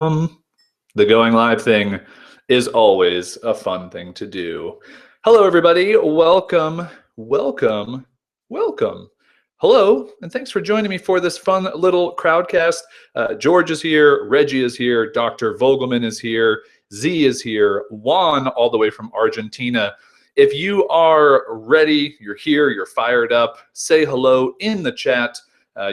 The going live thing is always a fun thing to do. Hello, everybody. Welcome, welcome, welcome. Hello, and thanks for joining me for this fun little crowdcast. George is here, Reggie is here, Dr. Vogelman is here, Z is here, Juan all the way from Argentina. If you are ready, you're here, you're fired up, say hello in the chat.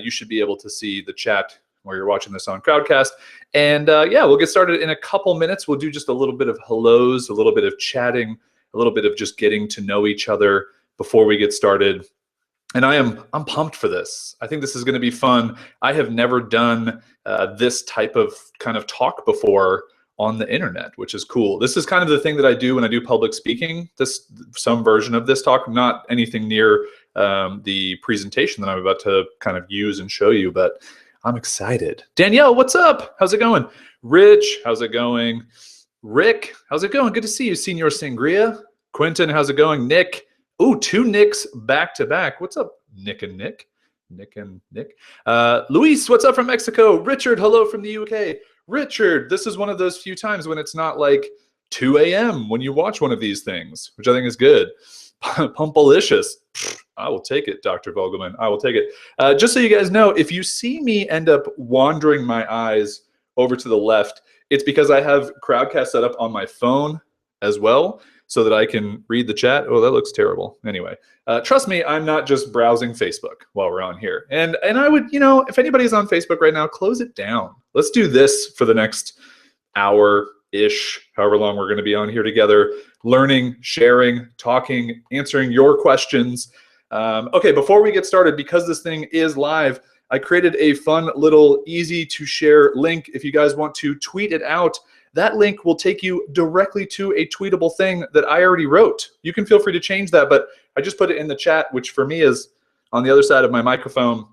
You should be able to see the chat where you're watching this on Crowdcast. And yeah, we'll get started in a couple minutes. We'll do just a little bit of hellos, a little bit of chatting, a little bit of just getting to know each other before we get started. And I'm pumped for this. I think this is going to be fun. I have never done this type of kind of talk before on the internet, which is cool. This is kind of the thing that I do when I do public speaking. Some version of this talk, not anything near the presentation that I'm about to kind of use and show you, but I'm excited. Danielle, what's up? How's it going? Rich, how's it going? Rick, how's it going? Good to see you, Senor Sangria. Quentin, how's it going? Nick, ooh, 2 Nicks back to back. What's up, Nick and Nick? Nick and Nick. Luis, what's up from Mexico? Richard, hello from the UK. Richard, this is one of those few times when it's not like 2 a.m. when you watch one of these things, which I think is good. Pumpalicious. I will take it, Dr. Vogelman. I will take it. Just so you guys know, if you see me end up wandering my eyes over to the left, it's because I have Crowdcast set up on my phone as well so that I can read the chat. Oh, that looks terrible. Anyway, trust me, I'm not just browsing Facebook while we're on here. And I would, you know, if anybody's on Facebook right now, close it down. Let's do this for the next hour-ish, however long we're going to be on here together, learning, sharing, talking, answering your questions. Okay, before we get started, because this thing is live, I created a fun little easy to share link. If you guys want to tweet it out, that link will take you directly to a tweetable thing that I already wrote. You can feel free to change that, but I just put it in the chat, which for me is on the other side of my microphone.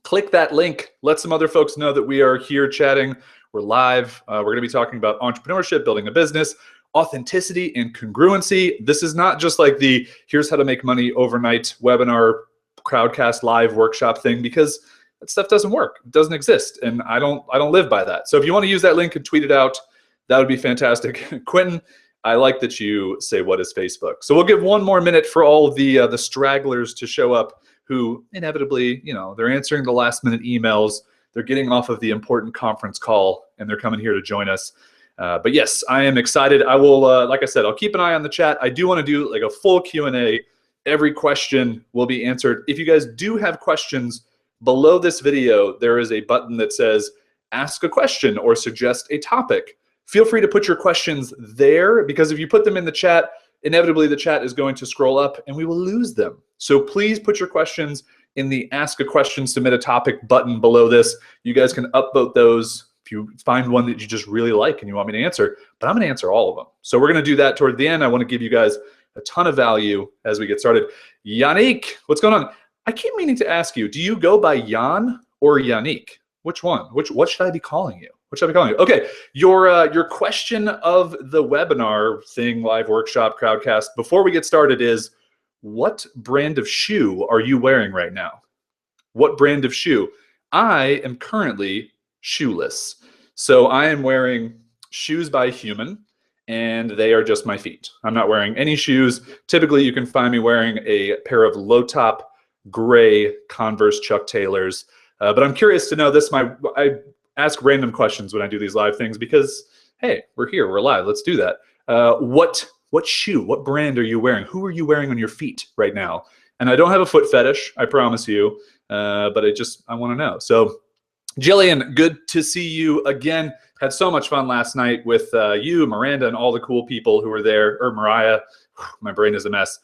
Click that link. Let some other folks know that we are here chatting. We're live. We're going to be talking about entrepreneurship, building a business, authenticity and congruency. This is not just like the here's how to make money overnight webinar, Crowdcast live workshop thing, because that stuff doesn't work. It doesn't exist, and I don't live by that. So if you want to use that link and tweet it out, that would be fantastic. Quentin, I like that you say what is Facebook. So we'll give one more minute for all of the stragglers to show up who inevitably, you know, they're answering the last minute emails, they're getting off of the important conference call, and they're coming here to join us. But yes, I am excited. I will, like I said, I'll keep an eye on the chat. I do want to do like a full Q&A. Every question will be answered. If you guys do have questions, below this video, there is a button that says ask a question or suggest a topic. Feel free to put your questions there, because if you put them in the chat, inevitably the chat is going to scroll up and we will lose them. So please put your questions in the ask a question, submit a topic button below this. You guys can upvote those if you find one that you just really like and you want me to answer, but I'm going to answer all of them. So we're going to do that toward the end. I want to give you guys a ton of value as we get started. Yannick, what's going on? I keep meaning to ask you, do you go by Jan or Yannick? Which one? What should I be calling you? What should I be calling you? Okay, your question of the webinar thing, live workshop, Crowdcast, before we get started is, what brand of shoe are you wearing right now? What brand of shoe? I am currently shoeless. So I am wearing Shoes by Human, and they are just my feet. I'm not wearing any shoes. Typically, you can find me wearing a pair of low-top gray Converse Chuck Taylors. But I'm curious to know this. I ask random questions when I do these live things because, hey, we're here, we're live, let's do that. What shoe, what brand are you wearing? Who are you wearing on your feet right now? And I don't have a foot fetish, I promise you, but I want to know. So Jillian, good to see you again. Had so much fun last night with you, Miranda, and all the cool people who were there, or Mariah. My brain is a mess.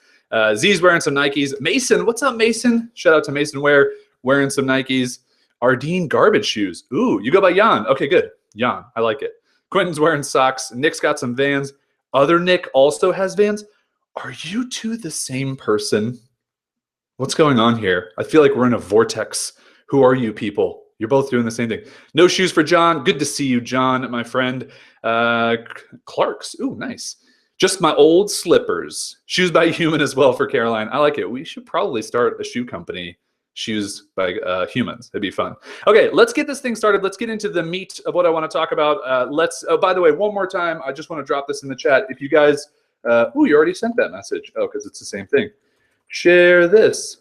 Z's wearing some Nikes. Mason, what's up, Mason? Shout out to Mason Ware, wearing some Nikes. Ardeen garbage shoes. Ooh, you go by Jan. Okay, good. Jan, I like it. Quentin's wearing socks. Nick's got some Vans. Other Nick also has Vans. Are you two the same person? What's going on here? I feel like we're in a vortex. Who are you people? You're both doing the same thing. No shoes for John. Good to see you, John, my friend. Clark's. Ooh, nice. Just my old slippers. Shoes by Human as well for Caroline. I like it. We should probably start a shoe company. shoes by humans. It'd be fun. Okay, let's get this thing started. Let's get into the meat of what I want to talk about. Oh, by the way, one more time, I just want to drop this in the chat. If you guys, you already sent that message. Oh, because it's the same thing. Share this.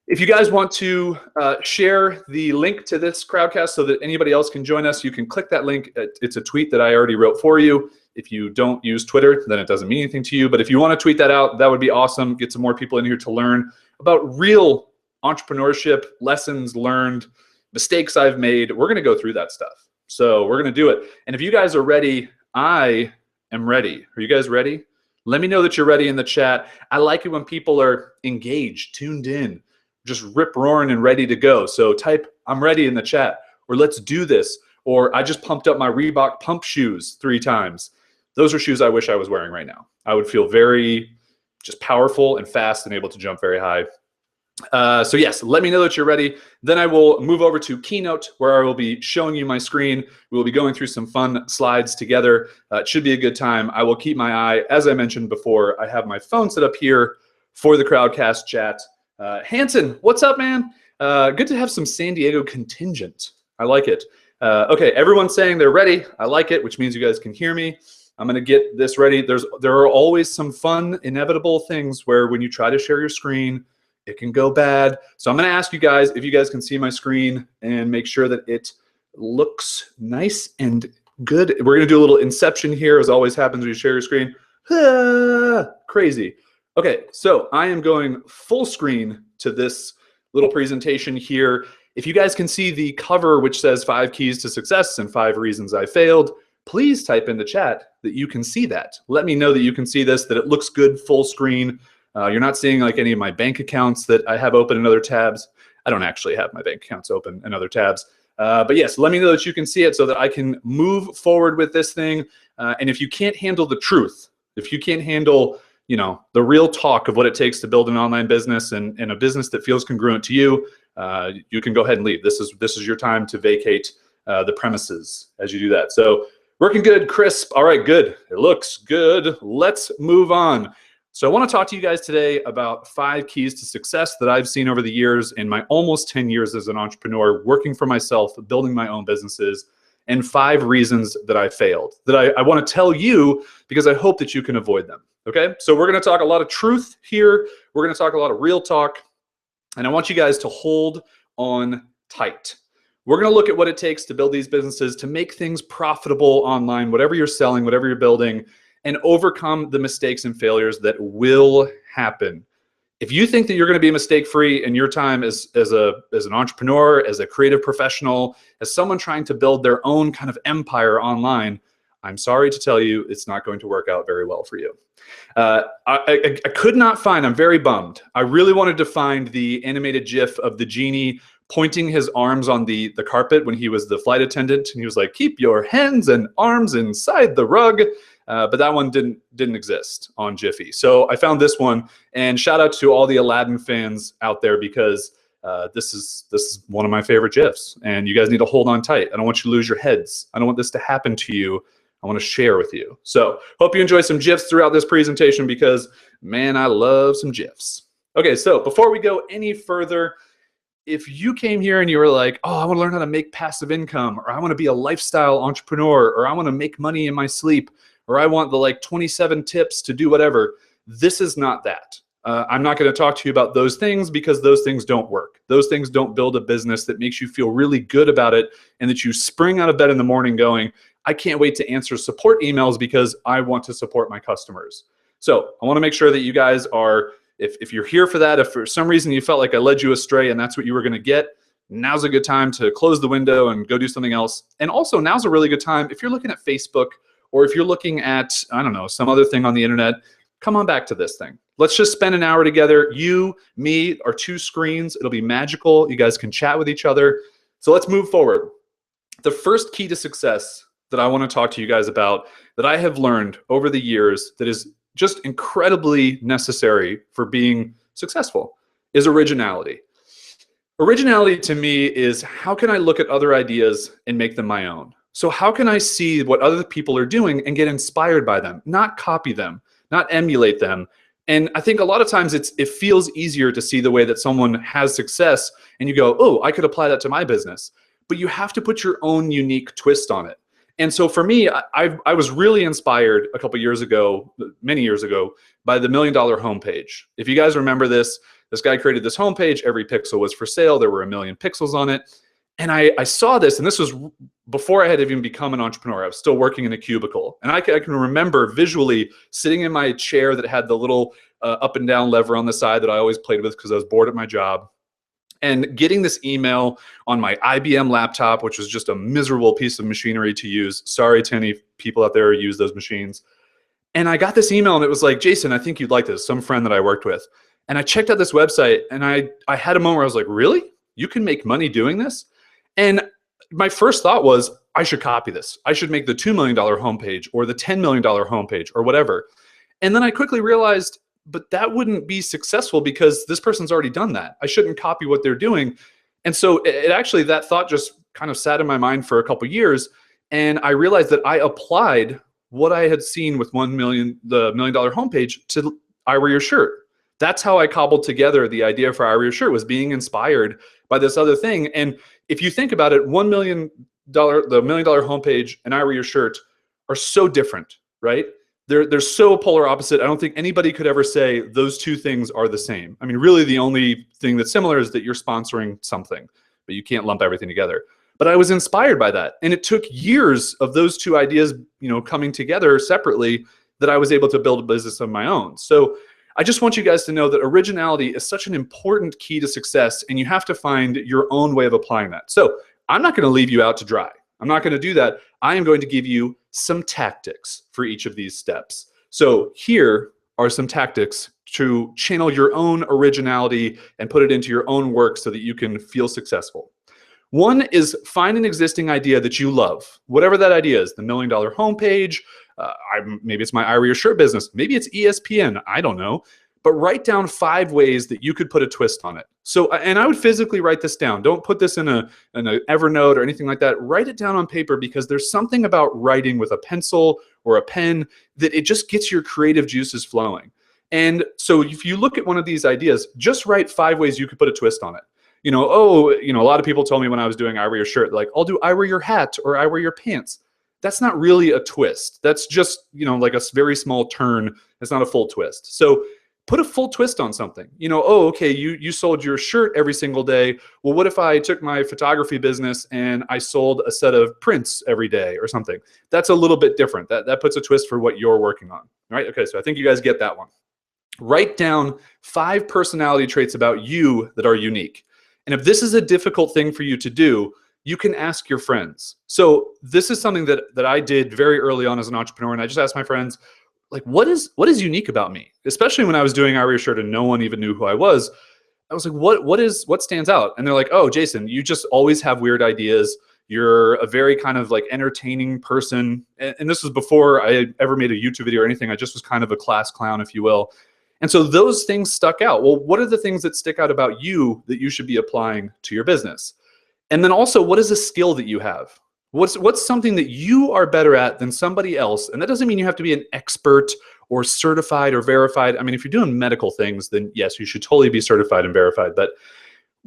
If you guys want to share the link to this Crowdcast so that anybody else can join us, you can click that link. It's a tweet that I already wrote for you. If you don't use Twitter, then it doesn't mean anything to you. But if you want to tweet that out, that would be awesome. Get some more people in here to learn about real entrepreneurship, lessons learned, mistakes I've made. We're going to go through that stuff. So we're going to do it. And if you guys are ready, I am ready. Are you guys ready? Let me know that you're ready in the chat. I like it when people are engaged, tuned in, just rip roaring and ready to go. So type "I'm ready" in the chat, or "let's do this," or "I just pumped up my Reebok pump shoes 3 times." Those are shoes I wish I was wearing right now. I would feel very just powerful and fast and able to jump very high. So yes, let me know that you're ready. Then I will move over to Keynote, where I will be showing you my screen. We will be going through some fun slides together. It should be a good time. I will keep my eye, as I mentioned before, I have my phone set up here for the Crowdcast chat. Hanson, what's up, man? Good to have some San Diego contingent. I like it. Okay, everyone's saying they're ready. I like it, which means you guys can hear me. I'm going to get this ready. There are always some fun, inevitable things where when you try to share your screen, it can go bad. So I'm going to ask you guys if you guys can see my screen and make sure that it looks nice and good. We're going to do a little inception here, as always happens when you share your screen. Crazy. Okay, so I am going full screen to this little presentation here. If you guys can see the cover, which says 5 keys to success and 5 reasons I failed, please type in the chat that you can see that. Let me know that you can see this, that it looks good full screen. You're not seeing like any of my bank accounts that I have open in other tabs. I don't actually have my bank accounts open in other tabs. But yes, let me know that you can see it so that I can move forward with this thing. And if you can't handle the truth, if you can't handle, you know, the real talk of what it takes to build an online business and a business that feels congruent to you, you can go ahead and leave. This is your time to vacate the premises as you do that. So working good, crisp. All right, good. It looks good. Let's move on. So I want to talk to you guys today about 5 keys to success that I've seen over the years in my almost 10 years as an entrepreneur, working for myself, building my own businesses, and 5 reasons that I failed, that I want to tell you because I hope that you can avoid them. Okay, so we're going to talk a lot of truth here. We're going to talk a lot of real talk, and I want you guys to hold on tight. We're going to look at what it takes to build these businesses, to make things profitable online, whatever you're selling, whatever you're building, and overcome the mistakes and failures that will happen. If you think that you're going to be mistake-free in your time as an entrepreneur, as a creative professional, as someone trying to build their own kind of empire online, I'm sorry to tell you, it's not going to work out very well for you. I could not find, I'm very bummed. I really wanted to find the animated GIF of the genie pointing his arms on the carpet when he was the flight attendant, and he was like, "Keep your hands and arms inside the rug." But that one didn't exist on Jiffy. So I found this one, and shout out to all the Aladdin fans out there because this is one of my favorite GIFs, and you guys need to hold on tight. I don't want you to lose your heads. I don't want this to happen to you. I want to share with you. So hope you enjoy some GIFs throughout this presentation because, man, I love some GIFs. Okay, so before we go any further, if you came here and you were like, oh, I want to learn how to make passive income, or I want to be a lifestyle entrepreneur, or I want to make money in my sleep, or I want the like 27 tips to do whatever, this is not that. I'm not going to talk to you about those things because those things don't work. Those things don't build a business that makes you feel really good about it and that you spring out of bed in the morning going, I can't wait to answer support emails because I want to support my customers. So I want to make sure that you guys are, if you're here for that, if for some reason you felt like I led you astray and that's what you were going to get, now's a good time to close the window and go do something else. And also now's a really good time if you're looking at Facebook or if you're looking at, I don't know, some other thing on the internet, come on back to this thing. Let's just spend an hour together. You, me, our 2 screens. It'll be magical. You guys can chat with each other. So let's move forward. The first key to success that I want to talk to you guys about that I have learned over the years that is just incredibly necessary for being successful is originality. Originality to me is how can I look at other ideas and make them my own? So how can I see what other people are doing and get inspired by them, not copy them, not emulate them, And I think a lot of times it feels easier to see the way that someone has success and you go, oh, I could apply that to my business. But you have to put your own unique twist on it. And so for me, I was really inspired a couple years ago, many years ago, by the $1 Million Homepage. If you guys remember this guy created this homepage. Every pixel was for sale. There were 1 million pixels on it. And I saw this, and this was before I had even become an entrepreneur. I was still working in a cubicle. And I can remember visually sitting in my chair that had the little up and down lever on the side that I always played with because I was bored at my job, and getting this email on my IBM laptop, which was just a miserable piece of machinery to use. Sorry to any people out there who use those machines. And I got this email, and it was like, Jason, I think you'd like this, some friend that I worked with. And I checked out this website, and I had a moment where I was like, really? You can make money doing this? And my first thought was, I should copy this. I should make the $2 million homepage or the $10 million homepage or whatever. And then I quickly realized, but that wouldn't be successful because this person's already done that. I shouldn't copy what they're doing. And so it actually, that thought just kind of sat in my mind for a couple years. And I realized that I applied what I had seen with the $1 million homepage to I Wear Your Shirt. That's how I cobbled together the idea for I Wear Your Shirt, was being inspired by this other thing. And if you think about it, the $1 Million homepage and I Wear Your Shirt are so different, right? They're so polar opposite. I don't think anybody could ever say those two things are the same. I mean, really the only thing that's similar is that you're sponsoring something, but you can't lump everything together. But I was inspired by that. And it took years of those two ideas, coming together separately, that I was able to build a business of my own. So I just want you guys to know that originality is such an important key to success, and you have to find your own way of applying that. So I'm not going to leave you out to dry. I'm not going to do that. I am going to give you some tactics for each of these steps. So here are some tactics to channel your own originality and put it into your own work so that you can feel successful. One is find an existing idea that you love, whatever that idea is. The $1 Million homepage, maybe it's my I Wear Your Shirt business, maybe it's ESPN, I don't know. But write down 5 ways that you could put a twist on it. So, and I would physically write this down. Don't put this in an Evernote or anything like that. Write it down on paper, because there's something about writing with a pencil or a pen that it just gets your creative juices flowing. And so if you look at one of these ideas, just write 5 ways you could put a twist on it. A lot of people told me when I was doing I Wear Your Shirt, like, I'll do I Wear Your Hat or I Wear Your Pants. That's not really a twist. That's just, like a very small turn. It's not a full twist. So put a full twist on something. Okay, you sold your shirt every single day. Well, what if I took my photography business and I sold a set of prints every day or something? That's a little bit different. That puts a twist for what you're working on. All right, okay, so I think you guys get that one. Write down 5 personality traits about you that are unique. And if this is a difficult thing for you to do, you can ask your friends. So this is something that I did very early on as an entrepreneur, and I just asked my friends, like, what is unique about me? Especially when I was doing I Wear Your Shirt and no one even knew who I was. I was like, what stands out? And they're like, oh, Jason, you just always have weird ideas. You're a very kind of like entertaining person. And this was before I ever made a YouTube video or anything. I just was kind of a class clown, if you will. And so those things stuck out. Well, what are the things that stick out about you that you should be applying to your business? And then also, what is a skill that you have? What's something that you are better at than somebody else? And that doesn't mean you have to be an expert or certified or verified. I mean, if you're doing medical things, then yes, you should totally be certified and verified. But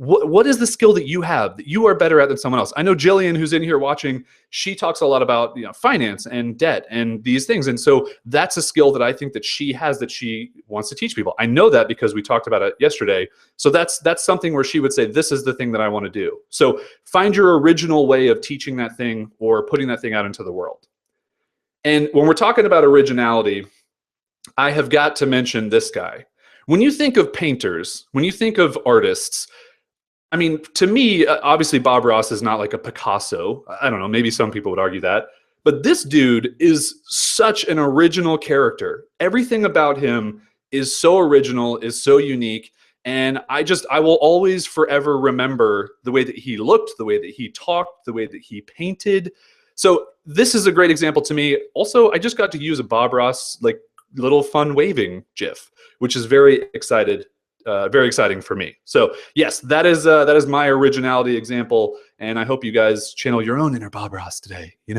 what is the skill that you have that you are better at than someone else? I know Jillian, who's in here watching, she talks a lot about finance and debt and these things. And so that's a skill that I think that she has that she wants to teach people. I know that because we talked about it yesterday. So that's something where she would say, this is the thing that I want to do. So find your original way of teaching that thing or putting that thing out into the world. And when we're talking about originality, I have got to mention this guy. When you think of painters, when you think of artists, I mean, to me, obviously Bob Ross is not like a Picasso. I don't know, maybe some people would argue that. But this dude is such an original character. Everything about him is so original, is so unique. And I will always forever remember the way that he looked, the way that he talked, the way that he painted. So this is a great example to me. Also, I just got to use a Bob Ross like little fun waving GIF, which is very exciting for me. So yes, that is my originality example, and I hope you guys channel your own inner Bob Ross today. You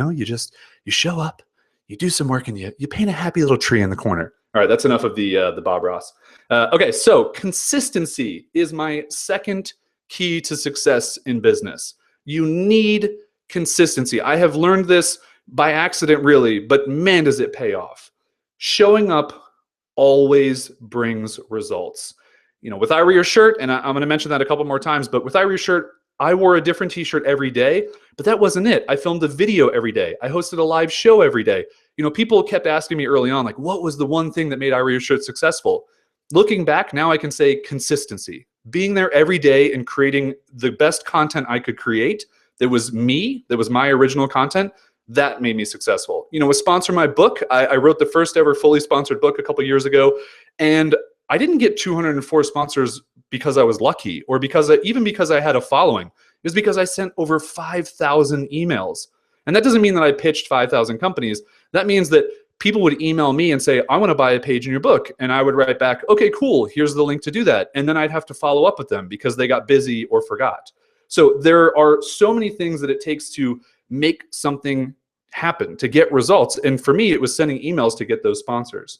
show up, you do some work, and you paint a happy little tree in the corner. All right, that's enough of the Bob Ross. Okay, so consistency is my second key to success in business. You need consistency. I have learned this by accident, really, but man, does it pay off. Showing up always brings results. You know, with I Wear Your Shirt, and I'm going to mention that a couple more times, but with I Wear Your Shirt, I wore a different t-shirt every day, but that wasn't it. I filmed a video every day. I hosted a live show every day. You know, people kept asking me early on, like, what was the one thing that made I Wear Your Shirt successful? Looking back, now I can say consistency. Being there every day and creating the best content I could create that was me, that was my original content, that made me successful. You know, with Sponsor My Book, I wrote the first ever fully sponsored book a couple years ago, and I didn't get 204 sponsors because I was lucky or even because I had a following. It was because I sent over 5,000 emails. And that doesn't mean that I pitched 5,000 companies. That means that people would email me and say, I want to buy a page in your book. And I would write back, okay, cool, here's the link to do that. And then I'd have to follow up with them because they got busy or forgot. So there are so many things that it takes to make something happen, to get results. And for me, it was sending emails to get those sponsors.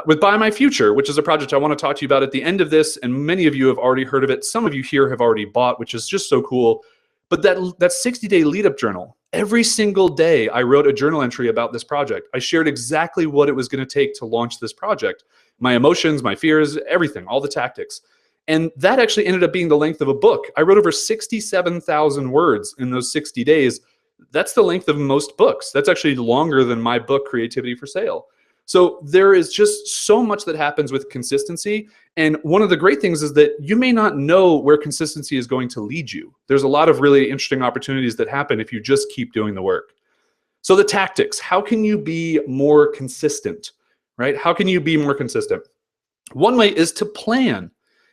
With Buy My Future, which is a project I want to talk to you about at the end of this, and many of you have already heard of it. Some of you here have already bought, which is just so cool. But that 60-day lead-up journal, every single day I wrote a journal entry about this project. I shared exactly what it was going to take to launch this project, my emotions, my fears, everything, all the tactics. And that actually ended up being the length of a book. I wrote over 67,000 words in those 60 days. That's the length of most books. That's actually longer than my book, Creativity for Sale. So there is just so much that happens with consistency. And one of the great things is that you may not know where consistency is going to lead you. There's a lot of really interesting opportunities that happen if you just keep doing the work. So the tactics, how can you be more consistent, right? How can you be more consistent? One way is to plan.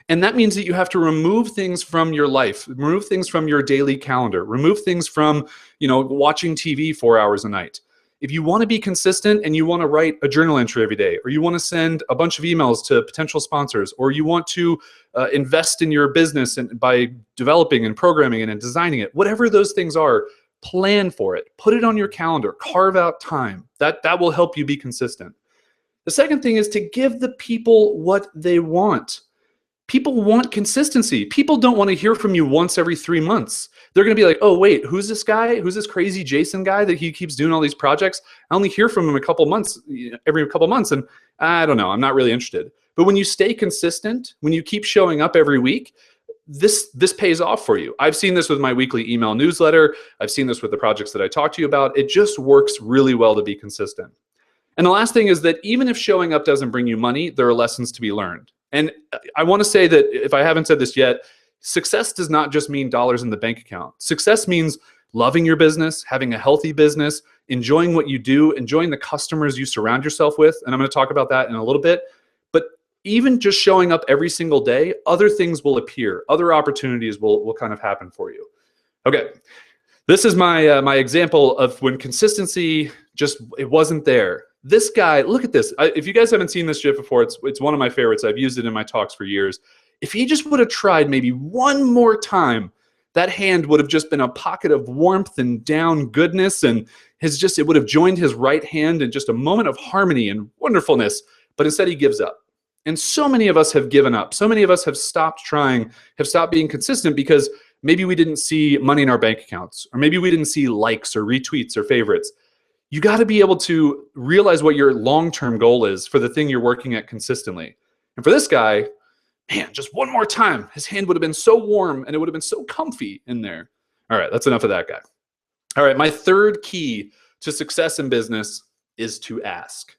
And that means that you have to remove things from your life, remove things from your daily calendar, remove things from, you know, watching TV 4 hours a night. If you want to be consistent and you want to write a journal entry every day, or you want to send a bunch of emails to potential sponsors, or you want to invest in your business and by developing and programming it and designing it, whatever those things are, plan for it. Put it on your calendar. Carve out time. That will help you be consistent. The second thing is to give the people what they want. People want consistency. People don't want to hear from you once every 3 months. They're going to be like, oh, wait, who's this guy? Who's this crazy Jason guy that he keeps doing all these projects? I only hear from him every couple months, and I don't know, I'm not really interested. But when you stay consistent, when you keep showing up every week, this pays off for you. I've seen this with my weekly email newsletter. I've seen this with the projects that I talk to you about. It just works really well to be consistent. And the last thing is that even if showing up doesn't bring you money, there are lessons to be learned. And I want to say that if I haven't said this yet, success does not just mean dollars in the bank account. Success means loving your business, having a healthy business, enjoying what you do, enjoying the customers you surround yourself with. And I'm going to talk about that in a little bit. But even just showing up every single day, other things will appear. Other opportunities will kind of happen for you. Okay, this is my example of when consistency it wasn't there. This guy, look at this. If you guys haven't seen this GIF before, it's one of my favorites. I've used it in my talks for years. If he just would have tried maybe one more time, that hand would have just been a pocket of warmth and down goodness, and it would have joined his right hand in just a moment of harmony and wonderfulness. But instead, he gives up. And so many of us have given up. So many of us have stopped trying, have stopped being consistent because maybe we didn't see money in our bank accounts, or maybe we didn't see likes or retweets or favorites. You got to be able to realize what your long-term goal is for the thing you're working at consistently. And for this guy, man, just one more time, his hand would have been so warm and it would have been so comfy in there. All right, that's enough of that guy. All right, my third key to success in business is to ask.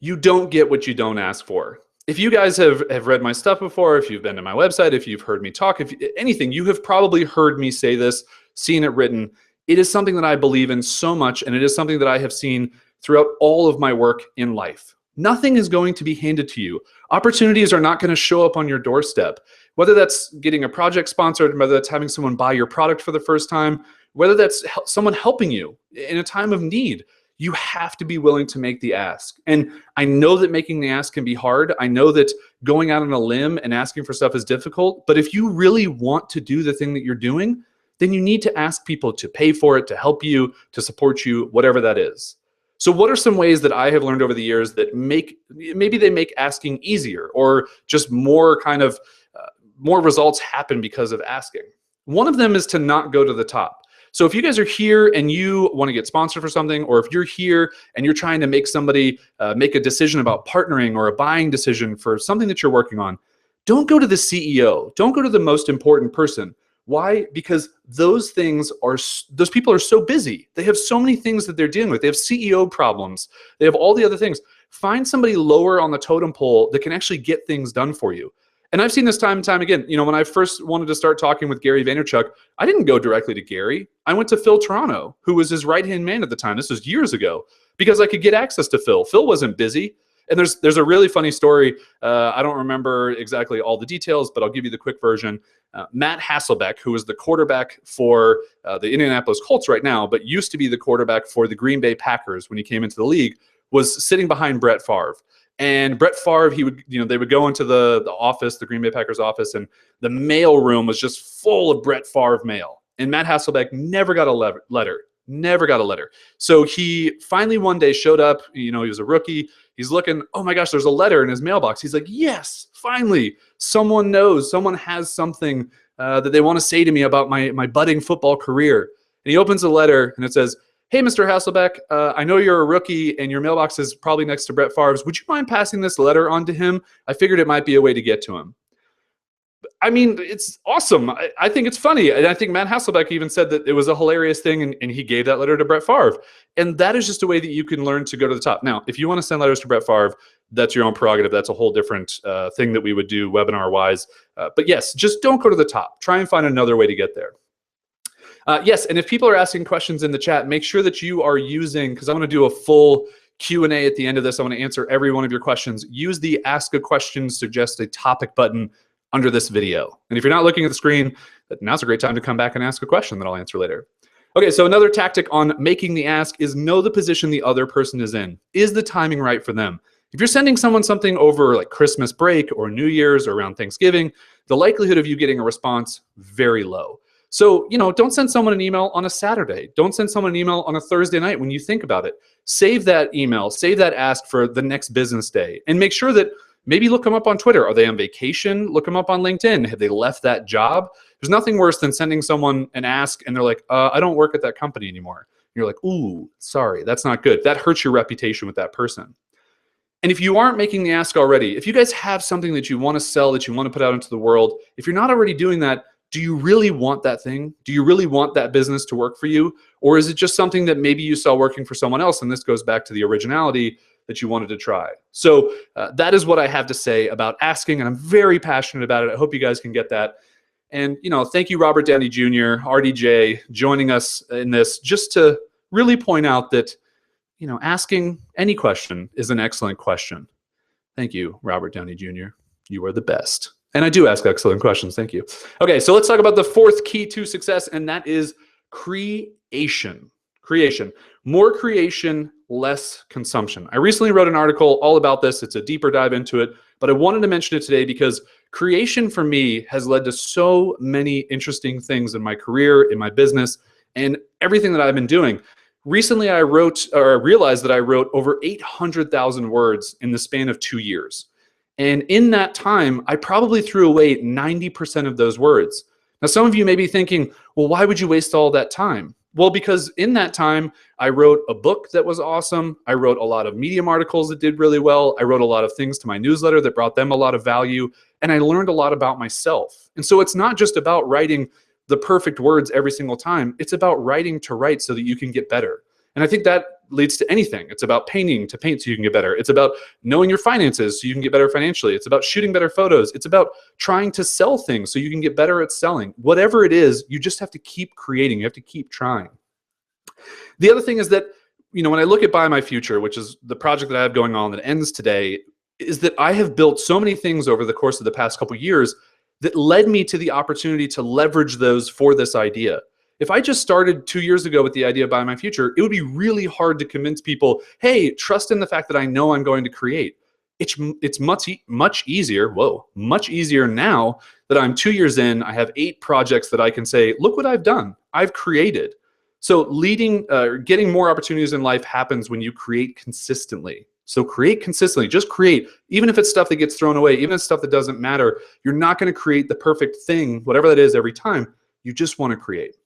You don't get what you don't ask for. If you guys have read my stuff before, if you've been to my website, if you've heard me talk, if anything, you have probably heard me say this, seen it written. It is something that I believe in so much, and it is something that I have seen throughout all of my work in life. Nothing is going to be handed to you. Opportunities are not going to show up on your doorstep. Whether that's getting a project sponsored, whether that's having someone buy your product for the first time, whether that's someone helping you in a time of need, you have to be willing to make the ask. And I know that making the ask can be hard. I know that going out on a limb and asking for stuff is difficult. But if you really want to do the thing that you're doing, then you need to ask people to pay for it, to help you, to support you, whatever that is. So what are some ways that I have learned over the years that maybe they make asking easier, or just more kind of more results happen because of asking? One of them is to not go to the top. So if you guys are here and you want to get sponsored for something, or if you're here and you're trying to make somebody make a decision about partnering or a buying decision for something that you're working on, don't go to the CEO. Don't go to the most important person. Why? Because those people are so busy. They have so many things that they're dealing with. They have CEO problems. They have all the other things. Find somebody lower on the totem pole that can actually get things done for you. And I've seen this time and time again. You know, when I first wanted to start talking with Gary Vaynerchuk, I didn't go directly to Gary. I went to Phil Toronto, who was his right-hand man at the time. This was years ago, because I could get access to Phil. Phil wasn't busy. And there's a really funny story. I don't remember exactly all the details, but I'll give you the quick version. Matt Hasselbeck, who is the quarterback for the Indianapolis Colts right now, but used to be the quarterback for the Green Bay Packers when he came into the league, was sitting behind Brett Favre. And Brett Favre, they would go into the office, the Green Bay Packers office, and the mail room was just full of Brett Favre mail. And Matt Hasselbeck never got a letter. Never got a letter. So he finally one day showed up. You know, he was a rookie. He's looking, oh my gosh, there's a letter in his mailbox. He's like, yes, finally, someone knows, someone has something that they want to say to me about my budding football career. And he opens the letter and it says, hey, Mr. Hasselbeck, I know you're a rookie and your mailbox is probably next to Brett Favre's. Would you mind passing this letter on to him? I figured it might be a way to get to him. I mean, it's awesome. I think it's funny. And I think Matt Hasselbeck even said that it was a hilarious thing, and he gave that letter to Brett Favre. And that is just a way that you can learn to go to the top. Now, if you want to send letters to Brett Favre, that's your own prerogative. That's a whole different thing that we would do webinar-wise. But yes, just don't go to the top. Try and find another way to get there. Yes, and if people are asking questions in the chat, make sure that you are using, because I'm going to do a full Q&A at the end of this. I want to answer every one of your questions. Use the Ask a Question, Suggest a Topic button under this video. And if you're not looking at the screen, now's a great time to come back and ask a question that I'll answer later. Okay, so another tactic on making the ask is know the position the other person is in. Is the timing right for them? If you're sending someone something over like Christmas break or New Year's or around Thanksgiving, the likelihood of you getting a response, very low. So, you know, don't send someone an email on a Saturday. Don't send someone an email on a Thursday night when you think about it. Save that email, save that ask for the next business day, and make sure that maybe look them up on Twitter. Are they on vacation? Look them up on LinkedIn. Have they left that job? There's nothing worse than sending someone an ask and they're like, I don't work at that company anymore. And you're like, ooh, sorry, that's not good. That hurts your reputation with that person. And if you aren't making the ask already, if you guys have something that you want to sell, that you want to put out into the world, if you're not already doing that, do you really want that thing? Do you really want that business to work for you? Or is it just something that maybe you saw working for someone else? And this goes back to the originality that you wanted to try. So that is what I have to say about asking, and I'm very passionate about it. I hope you guys can get that. And, you know, thank you, Robert Downey Jr., RDJ, joining us in this, just to really point out that, you know, asking any question is an excellent question. Thank you, Robert Downey Jr. You are the best. And I do ask excellent questions. Thank you. Okay, so let's talk about the fourth key to success, and that is creation. Creation. More creation, less consumption. I recently wrote an article all about this. It's a deeper dive into it, but I wanted to mention it today because creation for me has led to so many interesting things in my career, in my business, and everything that I've been doing. Recently, I realized that I wrote over 800,000 words in the span of 2 years. And in that time, I probably threw away 90% of those words. Now, some of you may be thinking, well, why would you waste all that time? Well, because in that time, I wrote a book that was awesome. I wrote a lot of Medium articles that did really well. I wrote a lot of things to my newsletter that brought them a lot of value. And I learned a lot about myself. And so it's not just about writing the perfect words every single time. It's about writing to write so that you can get better. And I think that leads to anything. It's about painting to paint so you can get better. It's about knowing your finances so you can get better financially. It's about shooting better photos. It's about trying to sell things so you can get better at selling. Whatever it is, you just have to keep creating. You have to keep trying. The other thing is that, you know, when I look at Buy My Future, which is the project that I have going on that ends today, is that I have built so many things over the course of the past couple of years that led me to the opportunity to leverage those for this idea. If I just started 2 years ago with the idea of Buy My Future, it would be really hard to convince people, hey, trust in the fact that I know I'm going to create. It's much easier, much easier now that I'm 2 years in, I have 8 projects that I can say, look what I've done. I've created. So getting more opportunities in life happens when you create consistently. So create consistently, just create, even if it's stuff that gets thrown away, even if it's stuff that doesn't matter. You're not going to create the perfect thing, whatever that is, every time. You just want to create.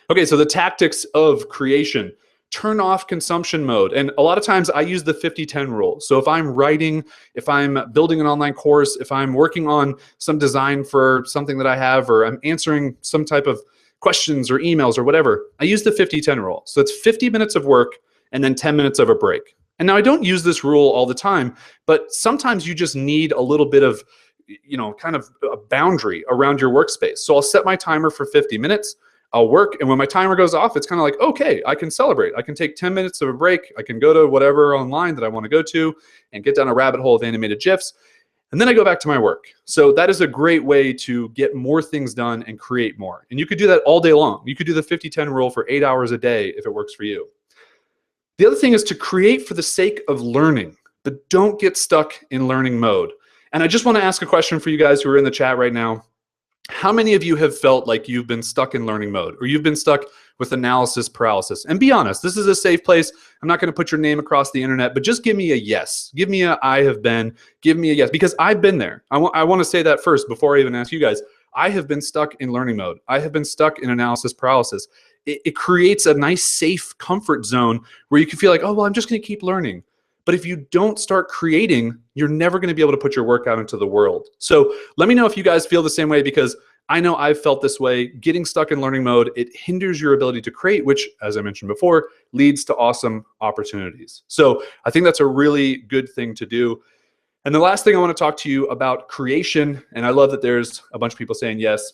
Okay, so the tactics of creation. Turn off consumption mode. And a lot of times I use the 50-10 rule. So if I'm writing, if I'm building an online course, if I'm working on some design for something that I have, or I'm answering some type of questions or emails or whatever, I use the 50-10 rule. So it's 50 minutes of work and then 10 minutes of a break. And now I don't use this rule all the time, but sometimes you just need a little bit of, kind of a boundary around your workspace. So I'll set my timer for 50 minutes. I'll work, and when my timer goes off, it's kind of like, okay, I can celebrate. I can take 10 minutes of a break. I can go to whatever online that I want to go to and get down a rabbit hole of animated GIFs. And then I go back to my work. So that is a great way to get more things done and create more. And you could do that all day long. You could do the 50-10 rule for 8 hours a day if it works for you. The other thing is to create for the sake of learning, but don't get stuck in learning mode. And I just want to ask a question for you guys who are in the chat right now. How many of you have felt like you've been stuck in learning mode, or you've been stuck with analysis paralysis? And be honest, this is a safe place. I'm not going to put your name across the internet, but just give me a yes. Give me a I have been. Give me a yes, because I've been there. I want to say that first before I even ask you guys. I have been stuck in learning mode. I have been stuck in analysis paralysis. It creates a nice, safe comfort zone where you can feel like, oh, well, I'm just going to keep learning. But if you don't start creating, you're never going to be able to put your work out into the world. So let me know if you guys feel the same way, because I know I've felt this way. Getting stuck in learning mode, it hinders your ability to create, which, as I mentioned before, leads to awesome opportunities. So I think that's a really good thing to do. And the last thing I want to talk to you about creation, and I love that there's a bunch of people saying yes,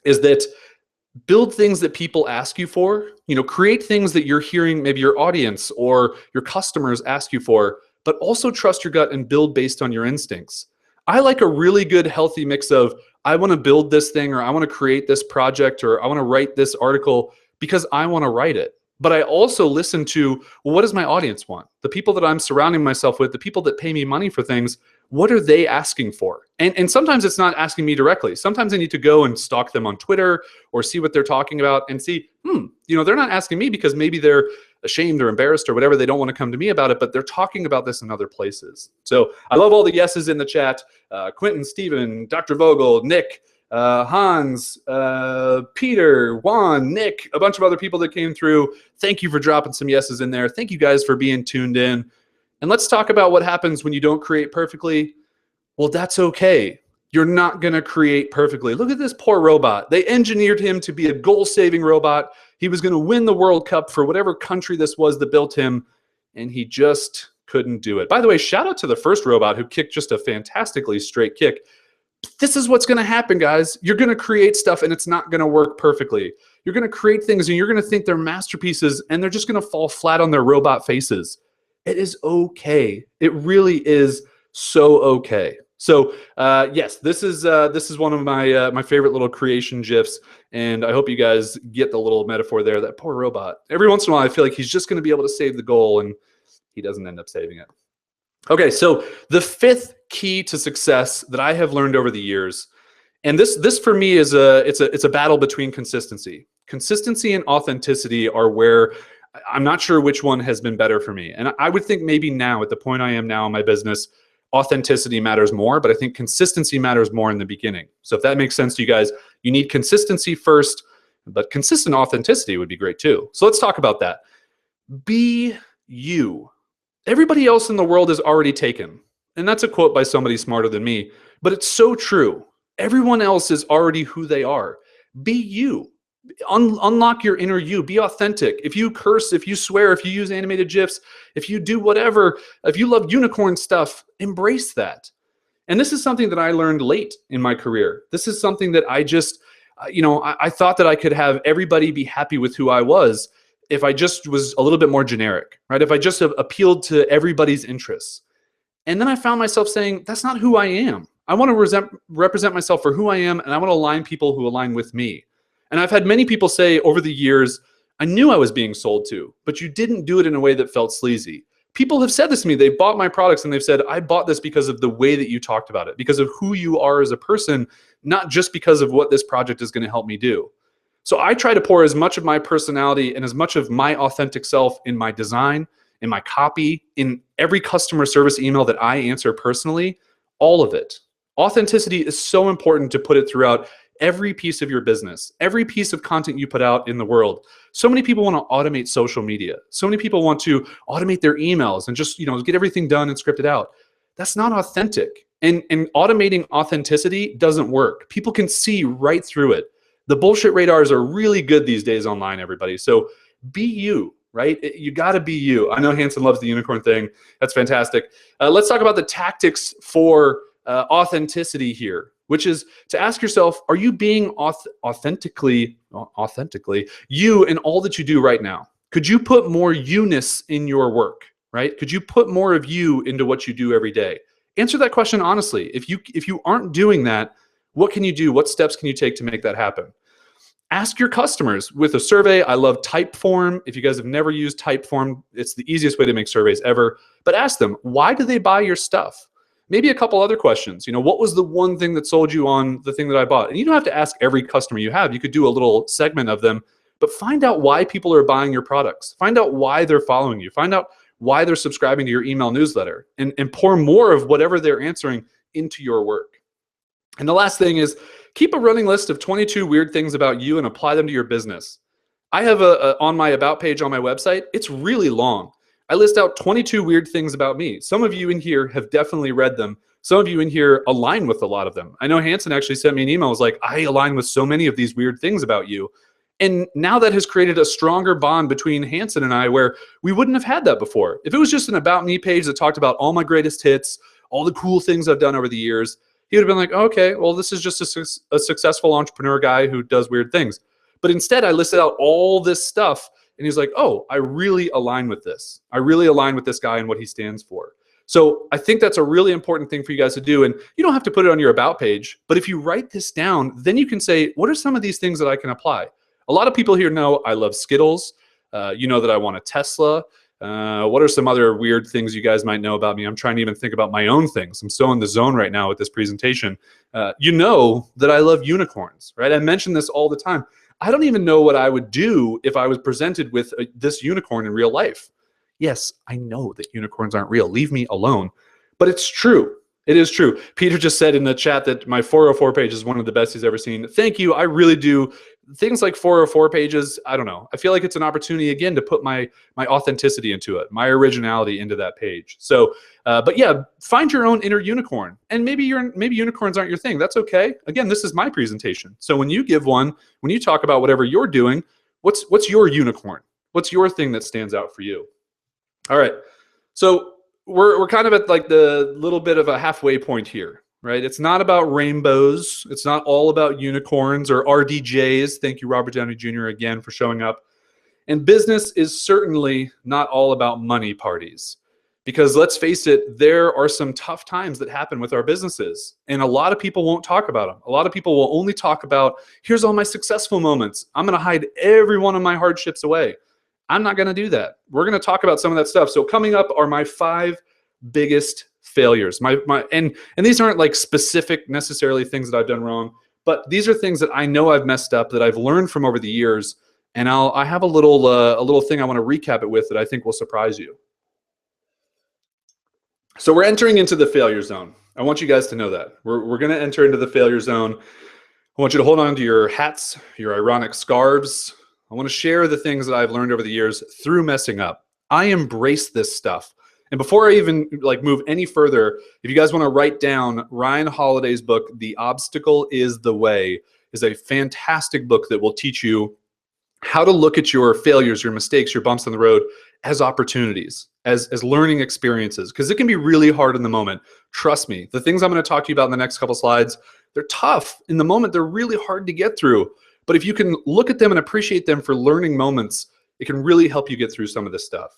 is that build things that people ask you for. Create things that you're hearing maybe your audience or your customers ask you for, but also trust your gut and build based on your instincts. I like a really good, healthy mix of, I want to build this thing, or I want to create this project, or I want to write this article because I want to write it. But I also listen to, well, what does my audience want? The people that I'm surrounding myself with, the people that pay me money for things, what are they asking for? And sometimes it's not asking me directly. Sometimes I need to go and stalk them on Twitter or see what they're talking about and see, they're not asking me because maybe they're ashamed or embarrassed or whatever. They don't want to come to me about it, but they're talking about this in other places. So I love all the yeses in the chat. Quentin, Steven, Dr. Vogel, Nick, Hans, Peter, Juan, Nick, a bunch of other people that came through. Thank you for dropping some yeses in there. Thank you guys for being tuned in. And let's talk about what happens when you don't create perfectly. Well, that's okay. You're not going to create perfectly. Look at this poor robot. They engineered him to be a goal-saving robot. He was going to win the World Cup for whatever country this was that built him, and he just couldn't do it. By the way, shout out to the first robot who kicked just a fantastically straight kick. This is what's going to happen, guys. You're going to create stuff, and it's not going to work perfectly. You're going to create things, and you're going to think they're masterpieces, and they're just going to fall flat on their robot faces. It is okay. It really is so okay. So yes, this is one of my favorite little creation GIFs, and I hope you guys get the little metaphor there. That poor robot. Every once in a while, I feel like he's just going to be able to save the goal, and he doesn't end up saving it. Okay, so the fifth key to success that I have learned over the years, and this for me is it's a battle between consistency. Consistency and authenticity are where I'm not sure which one has been better for me. And I would think maybe now, at the point I am now in my business, authenticity matters more, but I think consistency matters more in the beginning. So if that makes sense to you guys, you need consistency first, but consistent authenticity would be great too. So let's talk about that. Be you. Everybody else in the world is already taken. And that's a quote by somebody smarter than me, but it's so true. Everyone else is already who they are. Be you. Unlock your inner you. Be authentic. If you curse, if you swear, if you use animated GIFs, if you do whatever, if you love unicorn stuff, embrace that. And this is something that I learned late in my career. This is something that I just, I thought that I could have everybody be happy with who I was if I just was a little bit more generic, right? If I just appealed to everybody's interests. And then I found myself saying, that's not who I am. I want to represent myself for who I am, and I want to align people who align with me. And I've had many people say over the years, I knew I was being sold to, but you didn't do it in a way that felt sleazy. People have said this to me. They bought my products and they've said, I bought this because of the way that you talked about it, because of who you are as a person, not just because of what this project is going to help me do. So I try to pour as much of my personality and as much of my authentic self in my design, in my copy, in every customer service email that I answer personally, all of it. Authenticity is so important to put it throughout every piece of your business, every piece of content you put out in the world. So many people want to automate social media. So many people want to automate their emails and just, get everything done and script it out. That's not authentic. And automating authenticity doesn't work. People can see right through it. The bullshit radars are really good these days online, everybody. So be you, right? You got to be you. I know Hanson loves the unicorn thing. That's fantastic. Let's talk about the tactics for authenticity here, which is to ask yourself, are you being authentically you in all that you do right now? Could you put more you-ness in your work, right? Could you put more of you into what you do every day? Answer that question honestly. If you aren't doing that, what can you do? What steps can you take to make that happen? Ask your customers with a survey. I love Typeform. If you guys have never used Typeform, it's the easiest way to make surveys ever. But ask them, why do they buy your stuff? Maybe a couple other questions. What was the one thing that sold you on the thing that I bought? And you don't have to ask every customer you have. You could do a little segment of them, but find out why people are buying your products. Find out why they're following you. Find out why they're subscribing to your email newsletter, and pour more of whatever they're answering into your work. And the last thing is keep a running list of 22 weird things about you and apply them to your business. I have on my about page on my website, it's really long. I list out 22 weird things about me. Some of you in here have definitely read them. Some of you in here align with a lot of them. I know Hanson actually sent me an email. It was like, I align with so many of these weird things about you. And now that has created a stronger bond between Hanson and I where we wouldn't have had that before. If it was just an About Me page that talked about all my greatest hits, all the cool things I've done over the years, he would have been like, okay, well, this is just a successful entrepreneur guy who does weird things. But instead, I listed out all this stuff, and he's like, oh, I really align with this. I really align with this guy and what he stands for. So I think that's a really important thing for you guys to do. And you don't have to put it on your About page, but if you write this down, then you can say, what are some of these things that I can apply? A lot of people here know I love Skittles. You know that I want a Tesla. What are some other weird things you guys might know about me? I'm trying to even think about my own things. I'm so in the zone right now with this presentation. You know that I love unicorns, right? I mention this all the time. I don't even know what I would do if I was presented with this unicorn in real life. Yes, I know that unicorns aren't real. Leave me alone. But it's true. It is true. Peter just said in the chat that my 404 page is one of the best he's ever seen. Thank you. I really do. Things like 404 pages, I don't know. I feel like it's an opportunity, again, to put my authenticity into it, my originality into that page. So, but yeah, find your own inner unicorn. And maybe unicorns aren't your thing. That's okay. Again, this is my presentation. So when you give one, when you talk about whatever you're doing, what's your unicorn? What's your thing that stands out for you? All right. So we're kind of at like the little bit of a halfway point here, right? It's not about rainbows. It's not all about unicorns or RDJs. Thank you, Robert Downey Jr. again for showing up. And business is certainly not all about money parties, because let's face it, there are some tough times that happen with our businesses, and a lot of people won't talk about them. A lot of people will only talk about, here's all my successful moments. I'm going to hide every one of my hardships away. I'm not going to do that. We're going to talk about some of that stuff. So coming up are my 5 biggest failures. And these aren't like specific necessarily things that I've done wrong, but these are things that I know I've messed up, that I've learned from over the years. And I have a little thing I want to recap it with that I think will surprise you. So we're entering into the failure zone. I want you guys to know that. We're going to enter into the failure zone. I want you to hold on to your hats, your ironic scarves. I want to share the things that I've learned over the years through messing up. I embrace this stuff. And before I even move any further, if you guys want to write down Ryan Holiday's book, The Obstacle is the Way, is a fantastic book that will teach you how to look at your failures, your mistakes, your bumps on the road as opportunities, as learning experiences, because it can be really hard in the moment. Trust me, the things I'm going to talk to you about in the next couple slides, they're tough. In the moment, they're really hard to get through. But if you can look at them and appreciate them for learning moments, it can really help you get through some of this stuff.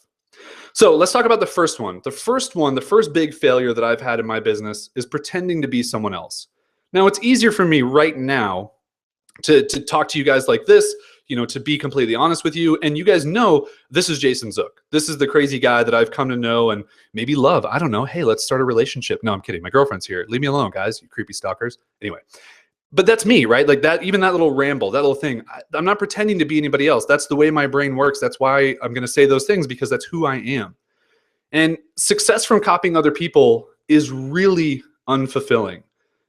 So let's talk about the first one. The first big failure that I've had in my business is pretending to be someone else. Now, it's easier for me right now to talk to you guys like this, to be completely honest with you. And you guys know this is Jason Zook. This is the crazy guy that I've come to know and maybe love. I don't know. Hey, let's start a relationship. No, I'm kidding. My girlfriend's here. Leave me alone, guys, you creepy stalkers. Anyway. But that's me, right? Like that, even that little ramble, that little thing, I'm not pretending to be anybody else. That's the way my brain works. That's why I'm going to say those things, because that's who I am. And success from copying other people is really unfulfilling.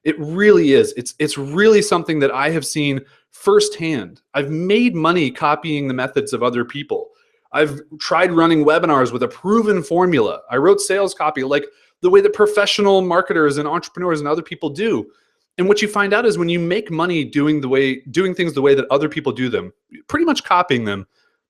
It really is. It's really something that I have seen firsthand. I've made money copying the methods of other people. I've tried running webinars with a proven formula. I wrote sales copy like the way that professional marketers and entrepreneurs and other people do. And what you find out is when you make money doing things the way that other people do them, pretty much copying them,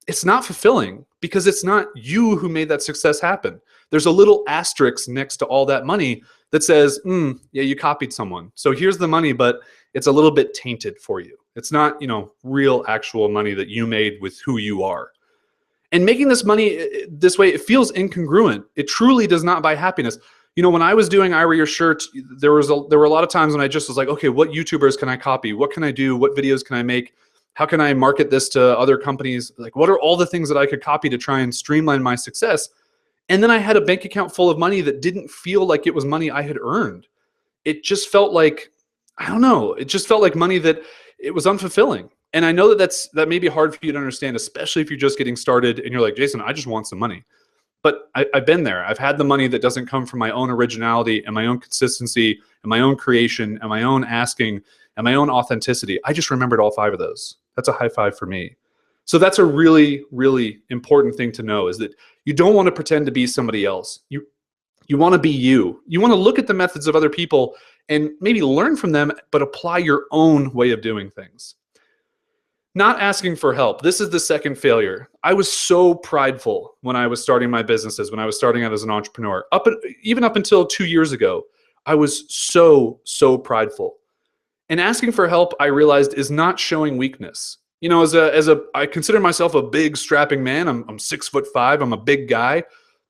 it's not fulfilling, because it's not you who made that success happen. There's a little asterisk next to all that money that says, yeah, you copied someone. So here's the money, but it's a little bit tainted for you. It's not, real actual money that you made with who you are. And making this money this way, it feels incongruent. It truly does not buy happiness. When I was doing I Wear Your Shirt, there were a lot of times when I just was like, okay, what YouTubers can I copy? What can I do? What videos can I make? How can I market this to other companies? Like, what are all the things that I could copy to try and streamline my success? And then I had a bank account full of money that didn't feel like it was money I had earned. It just felt like, I don't know, it just felt like money that it was unfulfilling. And I know that may be hard for you to understand, especially if you're just getting started and you're like, Jason, I just want some money. But I've been there. I've had the money that doesn't come from my own originality and my own consistency and my own creation and my own asking and my own authenticity. I just remembered all 5 of those. That's a high five for me. So that's a really, really important thing to know, is that you don't want to pretend to be somebody else. You want to be you. You want to look at the methods of other people and maybe learn from them, but apply your own way of doing things. Not asking for help. This is the second failure. I was so prideful when I was starting my businesses, when I was starting out as an entrepreneur. Even up until 2 years ago, I was so prideful. And asking for help, I realized, is not showing weakness. I consider myself a big strapping man. I'm 6'5". I'm a big guy.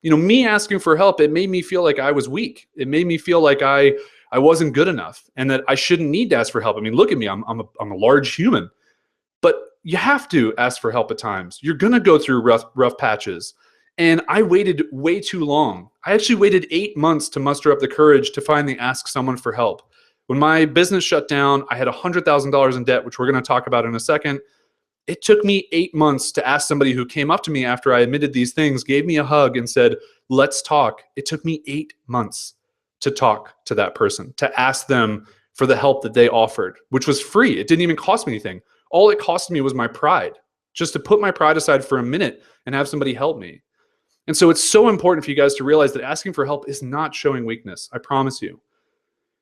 Me asking for help, it made me feel like I was weak. It made me feel like I wasn't good enough and that I shouldn't need to ask for help. I mean, look at me. I'm a large human. But you have to ask for help at times. You're going to go through rough patches. And I waited way too long. I actually waited 8 months to muster up the courage to finally ask someone for help. When my business shut down, I had $100,000 in debt, which we're going to talk about in a second. It took me 8 months to ask somebody who came up to me after I admitted these things, gave me a hug and said, let's talk. It took me 8 months to talk to that person, to ask them for the help that they offered, which was free. It didn't even cost me anything. All it cost me was my pride, just to put my pride aside for a minute and have somebody help me. And so it's so important for you guys to realize that asking for help is not showing weakness. I promise you.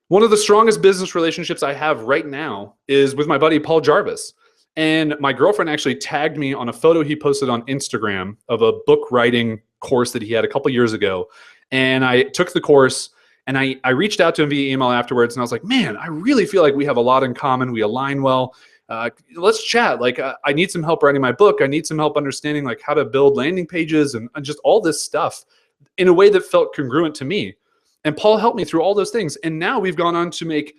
One of the strongest business relationships I have right now is with my buddy, Paul Jarvis. And my girlfriend actually tagged me on a photo he posted on Instagram of a book writing course that he had a couple years ago. And I took the course and I reached out to him via email afterwards. And I was like, man, I really feel like we have a lot in common. We align well. Let's chat. Like, I need some help writing my book. I need some help understanding like how to build landing pages and just all this stuff in a way that felt congruent to me. And Paul helped me through all those things. And now we've gone on to make,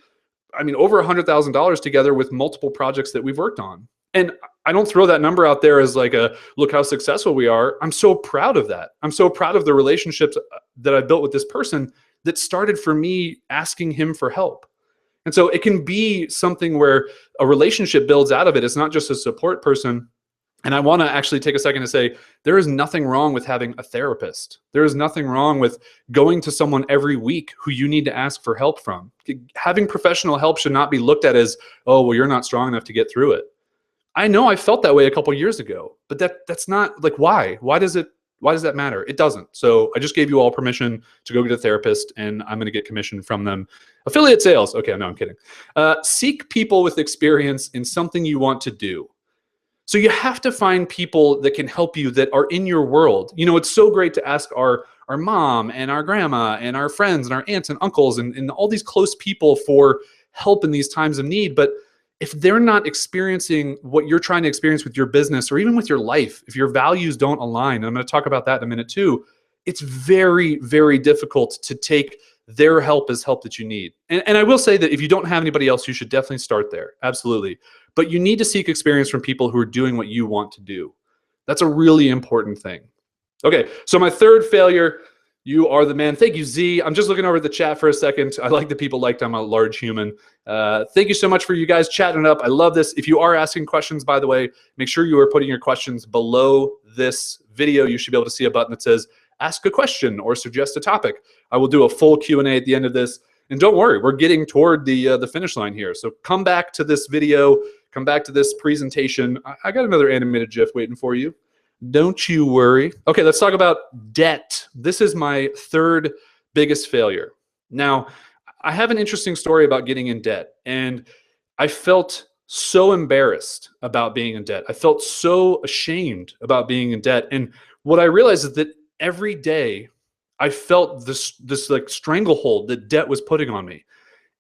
over $100,000 together with multiple projects that we've worked on. And I don't throw that number out there as like a, look how successful we are. I'm so proud of that. I'm so proud of the relationships that I built with this person that started for me asking him for help. And so it can be something where a relationship builds out of it. It's not just a support person. And I want to actually take a second to say, there is nothing wrong with having a therapist. There is nothing wrong with going to someone every week who you need to ask for help from. Having professional help should not be looked at as, oh, well, you're not strong enough to get through it. I know I felt that way a couple years ago, but that's not like, why? Why does that matter? It doesn't. So I just gave you all permission to go get a therapist, and I'm going to get commission from them. Affiliate sales. Okay, no, I'm kidding. Seek people with experience in something you want to do. So you have to find people that can help you, that are in your world. It's so great to ask our mom and our grandma and our friends and our aunts and uncles and all these close people for help in these times of need. But if they're not experiencing what you're trying to experience with your business or even with your life, if your values don't align, and I'm going to talk about that in a minute too, it's very, very difficult to take their help as help that you need. And I will say that if you don't have anybody else, you should definitely start there. Absolutely. But you need to seek experience from people who are doing what you want to do. That's a really important thing. Okay, so my third failure, You are the man. Thank you, Z. I'm just looking over the chat for a second. I like that people liked I'm a large human. Thank you so much for you guys chatting up. I love this. If you are asking questions, by the way, make sure you are putting your questions below this video. You should be able to see a button that says ask a question or suggest a topic. I will do a full Q&A at the end of this. And don't worry, we're getting toward the finish line here. So come back to this video, come back to this presentation. I got another animated GIF waiting for you. Don't you worry. Okay, let's talk about debt. This is my third biggest failure. Now, I have an interesting story about getting in debt, and I felt so embarrassed about being in debt. I felt so ashamed about being in debt. And what I realized is that every day I felt this like stranglehold that debt was putting on me.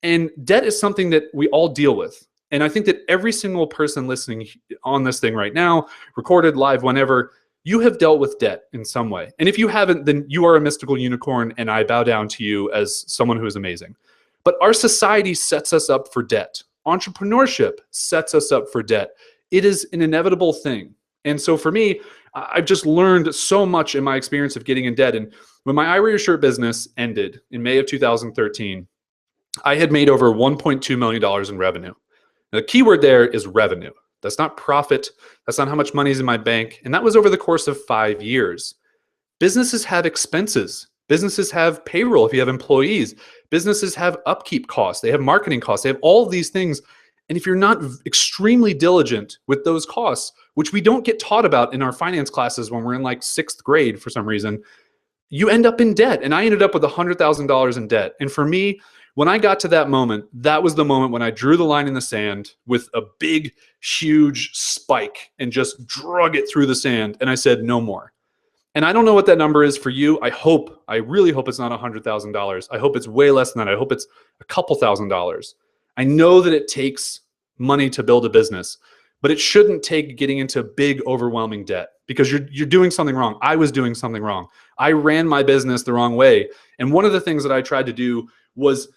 And debt is something that we all deal with. And I think that every single person listening on this thing right now, recorded live, whenever, you have dealt with debt in some way. And if you haven't, then you are a mystical unicorn, and I bow down to you as someone who is amazing. But our society sets us up for debt. Entrepreneurship sets us up for debt. It is an inevitable thing. And so for me, I've just learned so much in my experience of getting in debt. And when my I Wear Your Shirt business ended in May of 2013, I had made over $1.2 million in revenue. Now, the key word there is revenue. That's not profit. That's not how much money is in my bank. And that was over the course of 5 years. Businesses have expenses. Businesses have payroll if you have employees. Businesses have upkeep costs. They have marketing costs. They have all of these things. And if you're not extremely diligent with those costs, which we don't get taught about in our finance classes when we're in like 6th grade for some reason, you end up in debt. And I ended up with $100,000 in debt. And for me, when I got to that moment, that was the moment when I drew the line in the sand with a big, huge spike and just drug it through the sand. And I said, no more. And I don't know what that number is for you. I really hope it's not $100,000. I hope it's way less than that. I hope it's a couple $1,000s. I know that it takes money to build a business, but it shouldn't take getting into big, overwhelming debt, because you're doing something wrong. I was doing something wrong. I ran my business the wrong way. And one of the things that I tried to do was,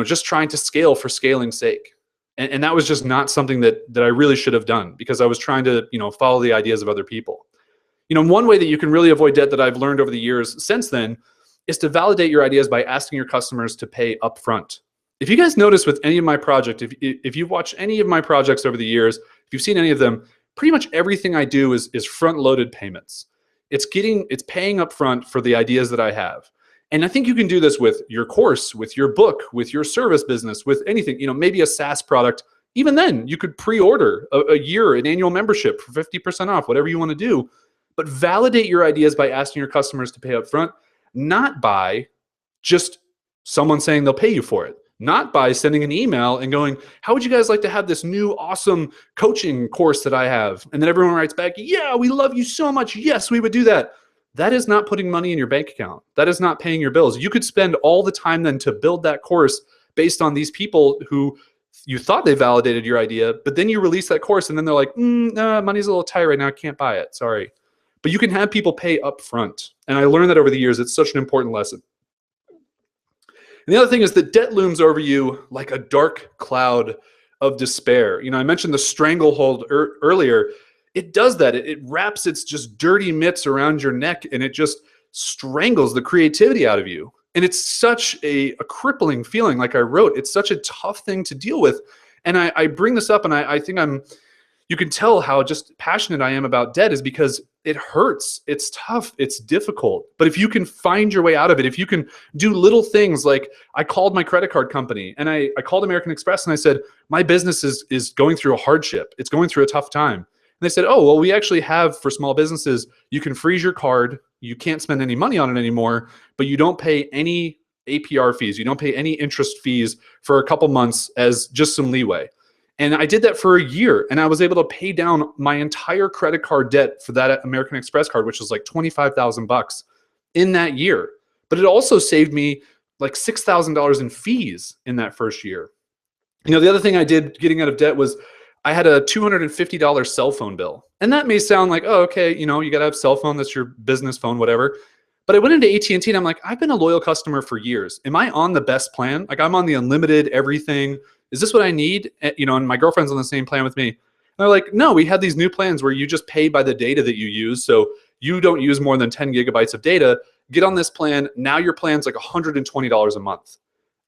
just trying to scale for scaling's sake. And that was just not something that I really should have done, because I was trying to, follow the ideas of other people. One way that you can really avoid debt that I've learned over the years since then is to validate your ideas by asking your customers to pay upfront. If you guys notice with any of my projects, if you've watched any of my projects over the years, if you've seen any of them, pretty much everything I do is front-loaded payments. It's paying upfront for the ideas that I have. And I think you can do this with your course, with your book, with your service business, with anything, maybe a SaaS product. Even then, you could pre-order an annual membership for 50% off, whatever you want to do. But validate your ideas by asking your customers to pay up front, not by just someone saying they'll pay you for it, not by sending an email and going, how would you guys like to have this new awesome coaching course that I have? And then everyone writes back, yeah, we love you so much. Yes, we would do that. That is not putting money in your bank account. That is not paying your bills. You could spend all the time then to build that course based on these people who you thought they validated your idea, but then you release that course and then they're like, money's a little tight right now. I can't buy it. Sorry. But you can have people pay up front. And I learned that over the years. It's such an important lesson. And the other thing is that debt looms over you like a dark cloud of despair. I mentioned the stranglehold earlier. It does that. It wraps its just dirty mitts around your neck, and it just strangles the creativity out of you. And it's such a crippling feeling. Like I wrote, it's such a tough thing to deal with. And I bring this up, and I think you can tell how just passionate I am about debt is because it hurts. It's tough. It's difficult. But if you can find your way out of it, if you can do little things like I called my credit card company and I called American Express and I said, my business is going through a hardship. It's going through a tough time. And they said, oh, well, we actually have for small businesses, you can freeze your card. You can't spend any money on it anymore, but you don't pay any APR fees. You don't pay any interest fees for a couple months as just some leeway. And I did that for a year, and I was able to pay down my entire credit card debt for that American Express card, which was like $25,000 in that year. But it also saved me like $6,000 in fees in that first year. The other thing I did getting out of debt was I had a $250 cell phone bill. And that may sound like, oh, okay, you got to have cell phone, that's your business phone, whatever. But I went into AT&T and I'm like, I've been a loyal customer for years. Am I on the best plan? Like I'm on the unlimited everything. Is this what I need? And my girlfriend's on the same plan with me. And they're like, no, we had these new plans where you just pay by the data that you use. So you don't use more than 10 gigabytes of data. get on this plan. Now your plan's like $120 a month.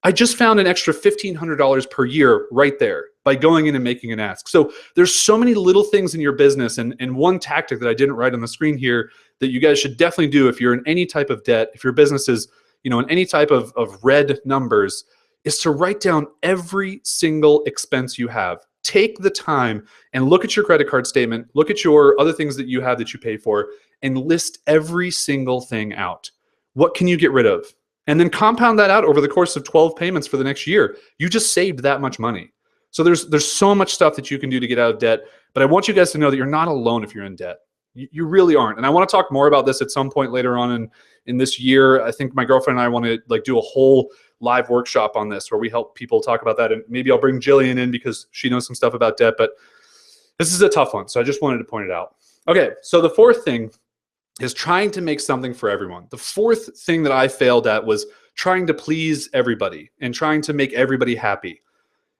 I just found an extra $1,500 per year right there by going in and making an ask. So there's so many little things in your business. And one tactic that I didn't write on the screen here that you guys should definitely do if you're in any type of debt, if your business is, in any type of red numbers, is to write down every single expense you have. Take the time and look at your credit card statement, look at your other things that you have that you pay for, and list every single thing out. What can you get rid of? And then compound that out over the course of 12 payments for the next year. You just saved that much money. So there's so much stuff that you can do to get out of debt. But I want you guys to know that you're not alone if you're in debt. You really aren't. And I want to talk more about this at some point later on in this year. I think my girlfriend and I want to do a whole live workshop on this where we help people talk about that. And maybe I'll bring Jillian in because she knows some stuff about debt. But this is a tough one. So I just wanted to point it out. Okay, so the fourth thing is trying to make something for everyone. The fourth thing that I failed at was trying to please everybody and trying to make everybody happy.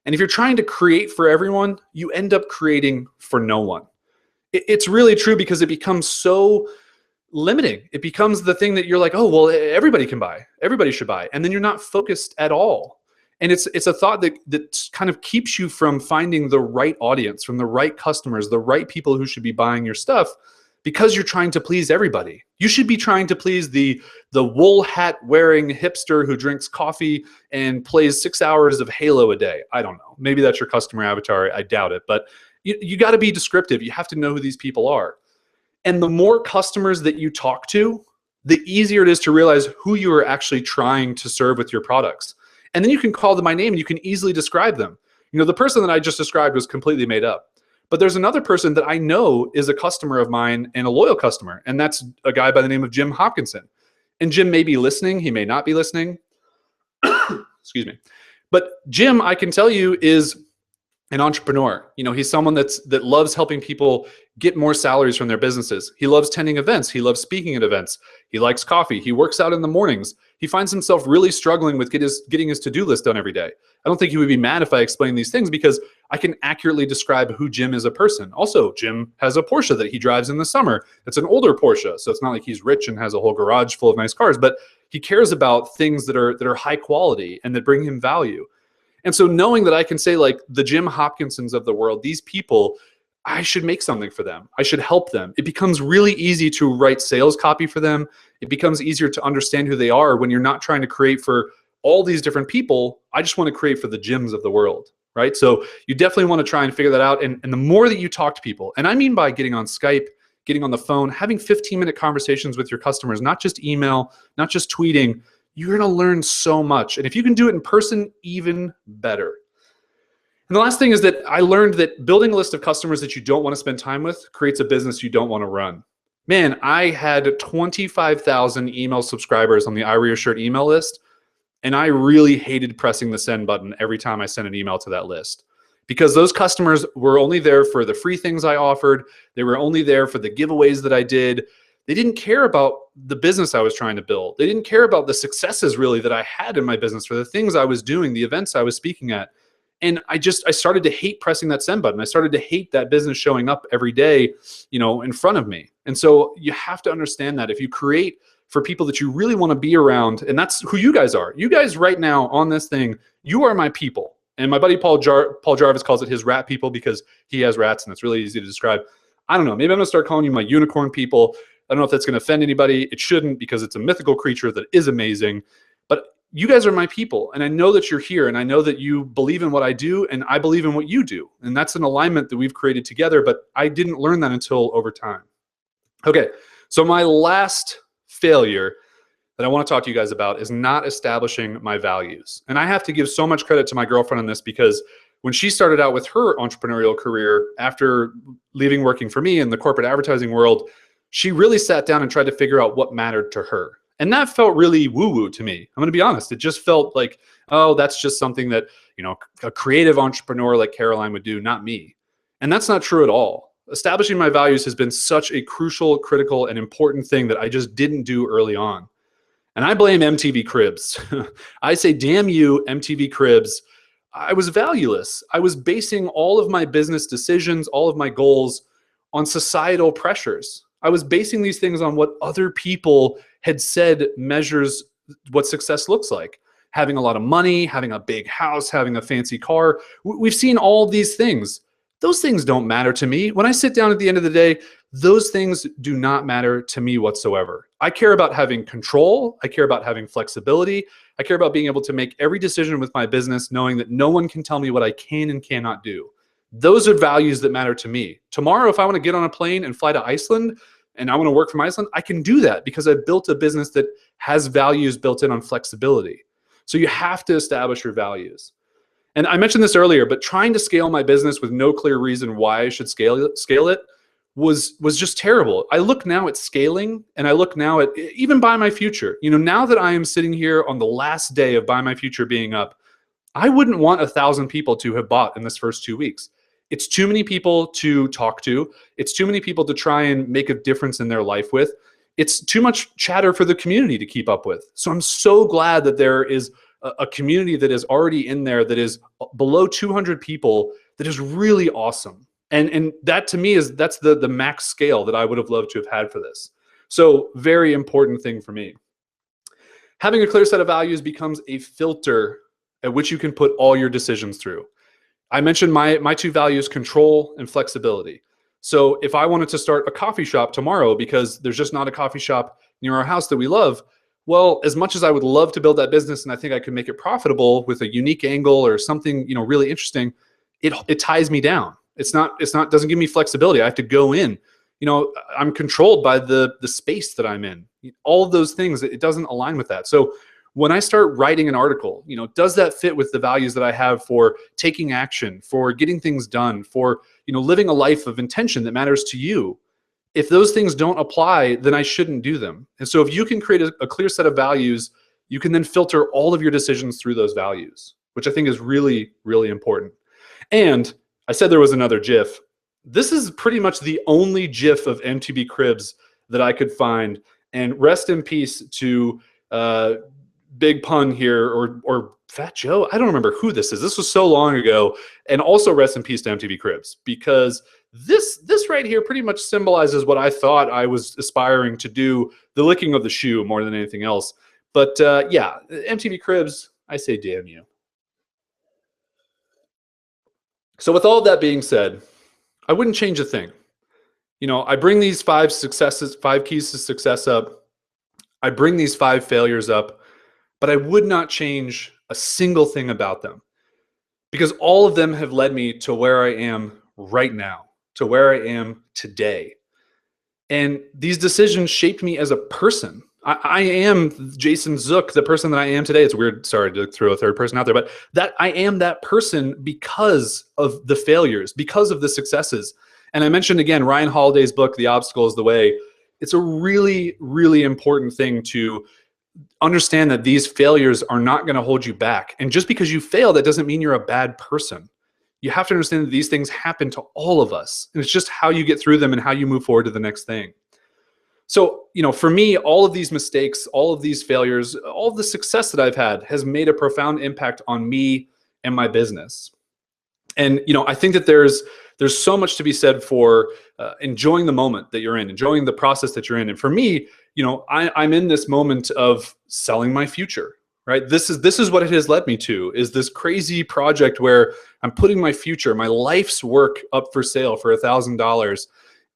And if you're trying to create for everyone, you end up creating for no one. It's really true because it becomes so limiting. It becomes the thing that you're like, oh, well, everybody can buy. Everybody should buy. And then you're not focused at all. And it's a thought that kind of keeps you from finding the right audience, from the right customers, the right people who should be buying your stuff, because you're trying to please everybody. You should be trying to please the wool hat wearing hipster who drinks coffee and plays 6 hours of Halo a day. I don't know. Maybe that's your customer avatar. I doubt it. But you got to be descriptive. You have to know who these people are. And the more customers that you talk to, the easier it is to realize who you are actually trying to serve with your products. And then you can call them by name and you can easily describe them. The person that I just described was completely made up. But there's another person that I know is a customer of mine and a loyal customer, and that's a guy by the name of Jim Hopkinson. And Jim may be listening, he may not be listening. Excuse me. But Jim, I can tell you, is an entrepreneur. He's someone that loves helping people get more salaries from their businesses. He loves attending events. He loves speaking at events. He likes coffee. He works out in the mornings. He finds himself really struggling with getting his to-do list done every day. I don't think he would be mad if I explain these things because I can accurately describe who Jim is a person. Also, Jim has a Porsche that he drives in the summer. It's an older Porsche, so it's not like he's rich and has a whole garage full of nice cars, but he cares about things that are high quality and that bring him value. And so knowing that I can say, like, the Jim Hopkinsons of the world, these people, I should make something for them. I should help them. It becomes really easy to write sales copy for them. It becomes easier to understand who they are when you're not trying to create for all these different people. I just want to create for the Jims of the world, right? So you definitely want to try and figure that out. And the more that you talk to people, and I mean by getting on Skype, getting on the phone, having 15-minute conversations with your customers, not just email, not just tweeting, you're going to learn so much. And if you can do it in person, even better. And the last thing is that I learned that building a list of customers that you don't want to spend time with creates a business you don't want to run. Man, I had 25,000 email subscribers on the iReassure email list, and I really hated pressing the send button every time I sent an email to that list. Because those customers were only there for the free things I offered. They were only there for the giveaways that I did. They didn't care about the business I was trying to build. They didn't care about the successes really that I had in my business, for the things I was doing, the events I was speaking at. And I started to hate pressing that send button. I started to hate that business showing up every day, in front of me. And so you have to understand that if you create for people that you really want to be around, and that's who you guys are. You guys right now on this thing, you are my people. And my buddy Paul Jarvis calls it his rat people because he has rats and it's really easy to describe. I don't know. Maybe I'm going to start calling you my unicorn people. I don't know if that's going to offend anybody. It shouldn't, because it's a mythical creature that is amazing. But you guys are my people, and I know that you're here, and I know that you believe in what I do, and I believe in what you do. And that's an alignment that we've created together, but I didn't learn that until over time. Okay, so my last failure that I want to talk to you guys about is not establishing my values. And I have to give so much credit to my girlfriend on this, because when she started out with her entrepreneurial career after leaving working for me in the corporate advertising world, she really sat down and tried to figure out what mattered to her. And that felt really woo-woo to me. I'm going to be honest. It just felt like, oh, that's just something that, a creative entrepreneur like Caroline would do, not me. And that's not true at all. Establishing my values has been such a crucial, critical, and important thing that I just didn't do early on. And I blame MTV Cribs. I say, damn you, MTV Cribs. I was valueless. I was basing all of my business decisions, all of my goals on societal pressures. I was basing these things on what other people had said measures what success looks like. Having a lot of money, having a big house, having a fancy car. We've seen all these things. Those things don't matter to me. When I sit down at the end of the day, those things do not matter to me whatsoever. I care about having control. I care about having flexibility. I care about being able to make every decision with my business, knowing that no one can tell me what I can and cannot do. Those are values that matter to me. Tomorrow, if I want to get on a plane and fly to Iceland and I want to work from Iceland, I can do that because I built a business that has values built in on flexibility. So you have to establish your values. And I mentioned this earlier, but trying to scale my business with no clear reason why I should scale it was just terrible. I look now at scaling, and I look now at even Buy My Future. You know, now that I am sitting here on the last day of Buy My Future being up, I wouldn't want 1,000 people to have bought in this first 2 weeks. It's too many people to talk to. It's too many people to try and make a difference in their life with. It's too much chatter for the community to keep up with. So I'm so glad that there is a community that is already in there that is below 200 people that is really awesome. And that to me that's the max scale that I would have loved to have had for this. So very important thing for me. Having a clear set of values becomes a filter at which you can put all your decisions through. I mentioned my two values, control and flexibility. So if I wanted to start a coffee shop tomorrow because there's just not a coffee shop near our house that we love, well, as much as I would love to build that business and I think I could make it profitable with a unique angle or something, you know, really interesting, it ties me down. Doesn't give me flexibility. I have to go in. You know, I'm controlled by the space that I'm in. All of those things, it doesn't align with that. So when I start writing an article, you know, does that fit with the values that I have for taking action, for getting things done, for, you know, living a life of intention that matters to you? If those things don't apply, then I shouldn't do them. And so if you can create a clear set of values, you can then filter all of your decisions through those values, which I think is really, really important. And I said there was another GIF. This is pretty much the only GIF of MTB Cribs that I could find. And rest in peace to Big Pun here or Fat Joe. I don't remember who this is. This was so long ago. And also rest in peace to MTV Cribs, because this right here pretty much symbolizes what I thought I was aspiring to do, the licking of the shoe more than anything else. But yeah, MTV Cribs, I say damn you. So with all of that being said, I wouldn't change a thing. You know, I bring these 5 keys to success up. I bring these 5 failures up, but I would not change a single thing about them, because all of them have led me to where I am right now, to where I am today. And these decisions shaped me as a person. I am Jason Zook, the person that I am today. It's weird, sorry to throw a third person out there, but that I am that person because of the failures, because of the successes. And I mentioned again, Ryan Holiday's book, The Obstacle is the Way. It's a really, really important thing to understand that these failures are not going to hold you back. And just because you fail, that doesn't mean you're a bad person. You have to understand that these things happen to all of us. And it's just how you get through them and how you move forward to the next thing. So, you know, for me, all of these mistakes, all of these failures, all of the success that I've had has made a profound impact on me and my business. And, you know, I think that there's so much to be said for enjoying the moment that you're in, enjoying the process that you're in. And for me, you know, I'm in this moment of selling my future, right? This is what it has led me to, is this crazy project where I'm putting my future, my life's work up for sale for $1,000.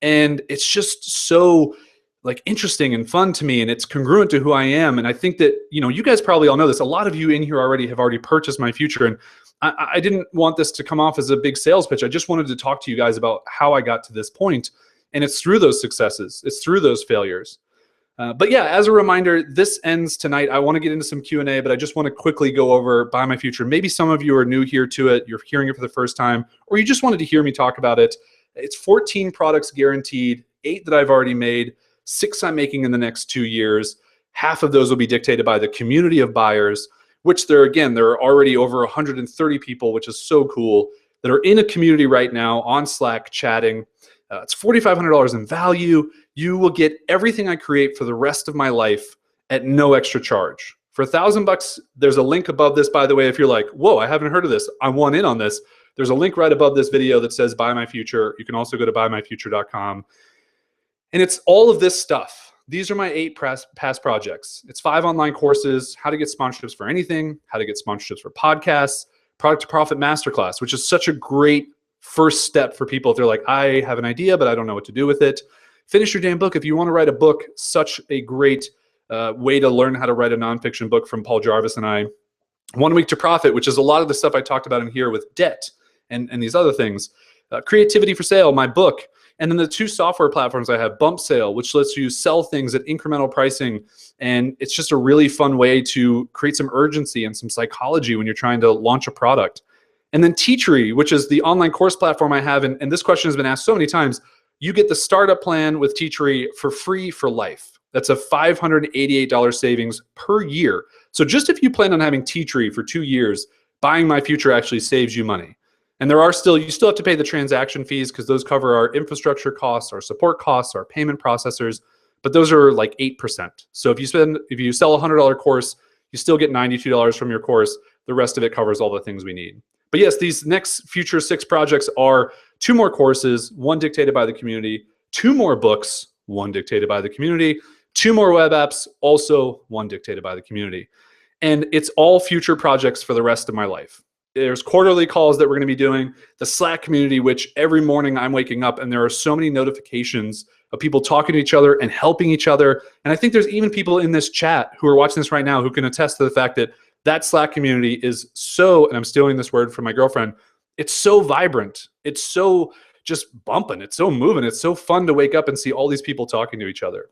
And it's just so like interesting and fun to me, and it's congruent to who I am. And I think that, you know, you guys probably all know this. A lot of you in here have already purchased my future. And I didn't want this to come off as a big sales pitch. I just wanted to talk to you guys about how I got to this point. And it's through those successes. It's through those failures. But yeah, as a reminder, this ends tonight. I want to get into some Q&A, but I just want to quickly go over Buy My Future. Maybe some of you are new here to it. You're hearing it for the first time, or you just wanted to hear me talk about it. It's 14 products guaranteed, 8 that I've already made, 6 I'm making in the next 2 years. Half of those will be dictated by the community of buyers, which there are already over 130 people, which is so cool, that are in a community right now on Slack chatting. It's $4,500 in value. You will get everything I create for the rest of my life at no extra charge. For $1,000, there's a link above this, by the way. If you're like, whoa, I haven't heard of this, I want in on this, there's a link right above this video that says Buy My Future. You can also go to buymyfuture.com. And it's all of this stuff. These are my 8 past projects. It's 5 online courses, how to get sponsorships for anything, how to get sponsorships for podcasts, Product to Profit Masterclass, which is such a great first step for people if they're like, I have an idea, but I don't know what to do with it. Finish Your Damn Book. If you want to write a book, such a great way to learn how to write a nonfiction book from Paul Jarvis and I. 1 Week to Profit, which is a lot of the stuff I talked about in here with debt and these other things. Creativity for Sale, my book. And then the 2 software platforms I have, Bump Sale, which lets you sell things at incremental pricing. And it's just a really fun way to create some urgency and some psychology when you're trying to launch a product. And then Teachery, which is the online course platform I have. And this question has been asked so many times. You get the startup plan with Teachery for free for life. That's a $588 savings per year. So just if you plan on having Teachery for 2 years, buying My Future actually saves you money. And you still have to pay the transaction fees because those cover our infrastructure costs, our support costs, our payment processors, but those are like 8%. So if you sell a $100 course, you still get $92 from your course. The rest of it covers all the things we need. But yes, these next future 6 projects are 2 more courses, 1 dictated by the community, 2 more books, 1 dictated by the community, 2 more web apps, also 1 dictated by the community. And it's all future projects for the rest of my life. There's quarterly calls that we're going to be doing, the Slack community, which every morning I'm waking up and there are so many notifications of people talking to each other and helping each other. And I think there's even people in this chat who are watching this right now who can attest to the fact that that Slack community is so, and I'm stealing this word from my girlfriend, it's so vibrant. It's so just bumping. It's so moving. It's so fun to wake up and see all these people talking to each other.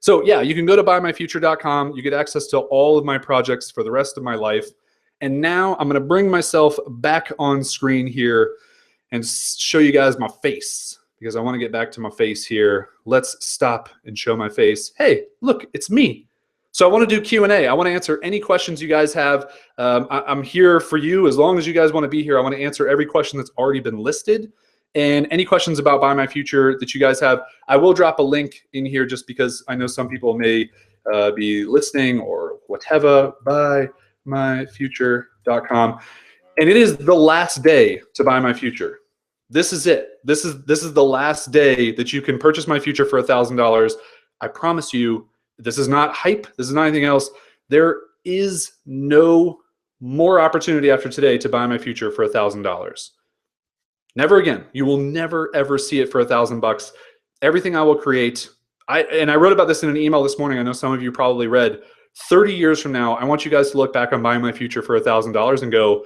So yeah, you can go to buymyfuture.com. You get access to all of my projects for the rest of my life. And now I'm going to bring myself back on screen here and show you guys my face because I want to get back to my face here. Let's stop and show my face. Hey, look, it's me. So I want to do Q&A. I want to answer any questions you guys have. I'm here for you as long as you guys want to be here. I want to answer every question that's already been listed. And any questions about Buy My Future that you guys have, I will drop a link in here just because I know some people may be listening or whatever. Buymyfuture.com. And it is the last day to buy my future. This is it. This is the last day that you can purchase my future for $1,000. I promise you, this is not hype. This is not anything else. There is no more opportunity after today to buy my future for $1,000. Never again. You will never ever see it for $1,000. Everything I will create. I wrote about this in an email this morning. I know some of you probably read. 30 years from now, I want you guys to look back on buying my future for $1,000 and go,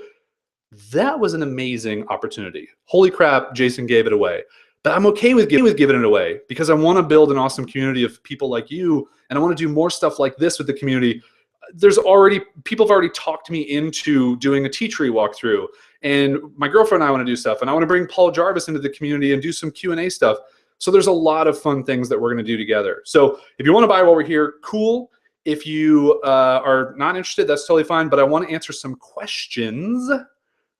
that was an amazing opportunity. Holy crap, Jason gave it away. But I'm okay with giving it away because I want to build an awesome community of people like you, and I want to do more stuff like this with the community. People have already talked me into doing a Teachery walkthrough, and my girlfriend and I want to do stuff, and I want to bring Paul Jarvis into the community and do some Q&A stuff. So there's a lot of fun things that we're going to do together. So if you want to buy while we're here, cool. If you are not interested, that's totally fine, but I want to answer some questions. I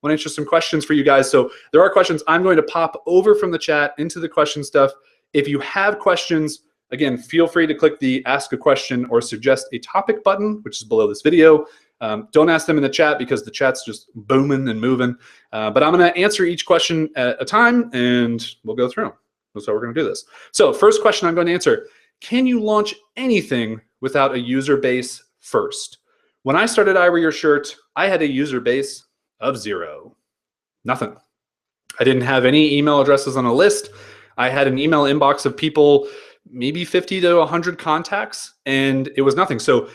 want to answer some questions for you guys. So there are questions. I'm going to pop over from the chat into the question stuff. If you have questions, again, feel free to click the Ask a Question or Suggest a Topic button, which is below this video. Don't ask them in the chat because the chat's just booming and moving. But I'm going to answer each question at a time, and we'll go through them. That's how we're going to do this. So first question I'm going to answer, can you launch anything without a user base first? When I started I Wear Your Shirt, I had a user base of 0. Nothing. I didn't have any email addresses on a list. I had an email inbox of people, maybe 50 to 100 contacts, and it was nothing. So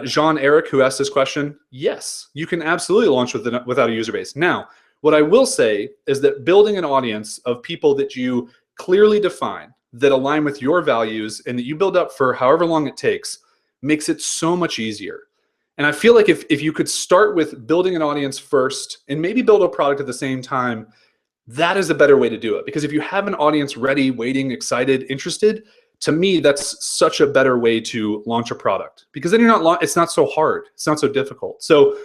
Jean-Eric, who asked this question, yes, you can absolutely launch without a user base. Now, what I will say is that building an audience of people that you clearly define, that align with your values, and that you build up for however long it takes, makes it so much easier. And I feel like if you could start with building an audience first and maybe build a product at the same time, that is a better way to do it. Because if you have an audience ready, waiting, excited, interested, to me, that's such a better way to launch a product. Because then it's not so hard. It's not so difficult. So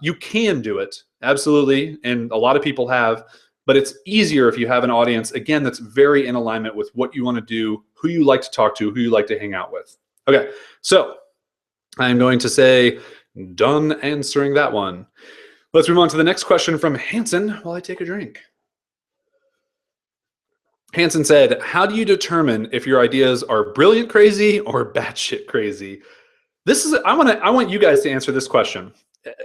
you can do it, absolutely. And a lot of people have. But it's easier if you have an audience, again, that's very in alignment with what you want to do, who you like to talk to, who you like to hang out with. Okay, so I'm going to say done answering that one. Let's move on to the next question from Hanson while I take a drink. Hanson said, how do you determine if your ideas are brilliant crazy or batshit crazy? I want you guys to answer this question.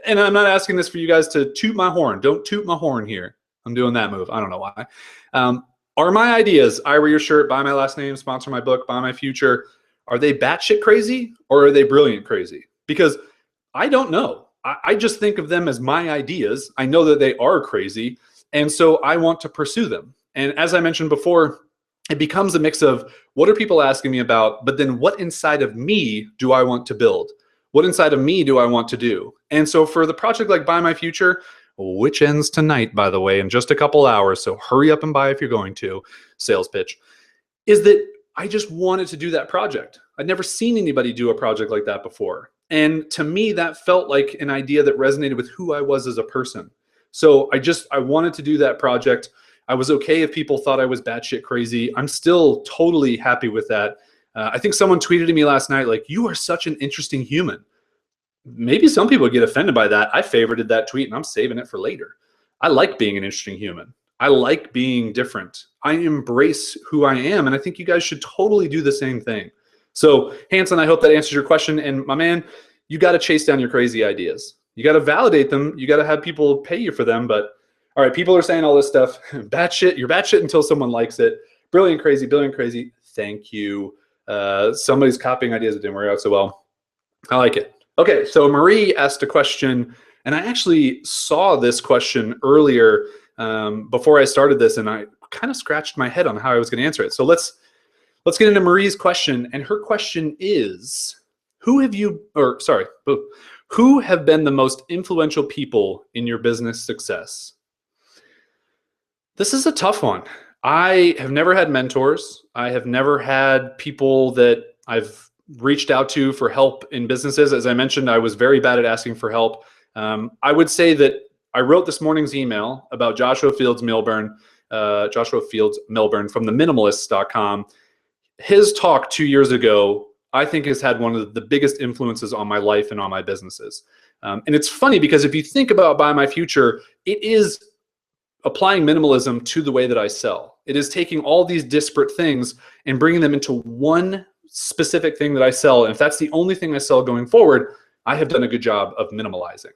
And I'm not asking this for you guys to toot my horn. Don't toot my horn here. I'm doing that move. I don't know why. Are my ideas, I wear your shirt, buy my last name, sponsor my book, buy my future, are they batshit crazy or are they brilliant crazy? Because I don't know. I just think of them as my ideas. I know that they are crazy. And so I want to pursue them. And as I mentioned before, it becomes a mix of what are people asking me about, but then what inside of me do I want to build? What inside of me do I want to do? And so for the project like Buy My Future, which ends tonight, by the way, in just a couple hours, so hurry up and buy if you're going to, sales pitch, is that I just wanted to do that project. I'd never seen anybody do a project like that before. And to me, that felt like an idea that resonated with who I was as a person. So I wanted to do that project. I was okay if people thought I was batshit crazy. I'm still totally happy with that. I think someone tweeted to me last night, like, you are such an interesting human. Maybe some people get offended by that. I favorited that tweet and I'm saving it for later. I like being an interesting human. I like being different. I embrace who I am. And I think you guys should totally do the same thing. So Hanson, I hope that answers your question. And my man, you got to chase down your crazy ideas. You got to validate them. You got to have people pay you for them. But all right, people are saying all this stuff. Batshit, you're batshit until someone likes it. Brilliant crazy, brilliant crazy. Thank you. Somebody's copying ideas that didn't work out so well. I like it. Okay, so Marie asked a question, and I actually saw this question earlier before I started this, and I kind of scratched my head on how I was going to answer it. So let's get into Marie's question, and her question is, who have been the most influential people in your business success? This is a tough one. I have never had mentors. I have never had people that I've reached out to for help in businesses. As I mentioned, I was very bad at asking for help. I would say that I wrote this morning's email about Joshua Fields Millburn from the minimalists.com. His talk 2 years ago, I think, has had one of the biggest influences on my life and on my businesses. And it's funny because if you think about Buy My Future, it is applying minimalism to the way that I sell. It is taking all these disparate things and bringing them into one specific thing that I sell. And if that's the only thing I sell going forward, I have done a good job of minimalizing.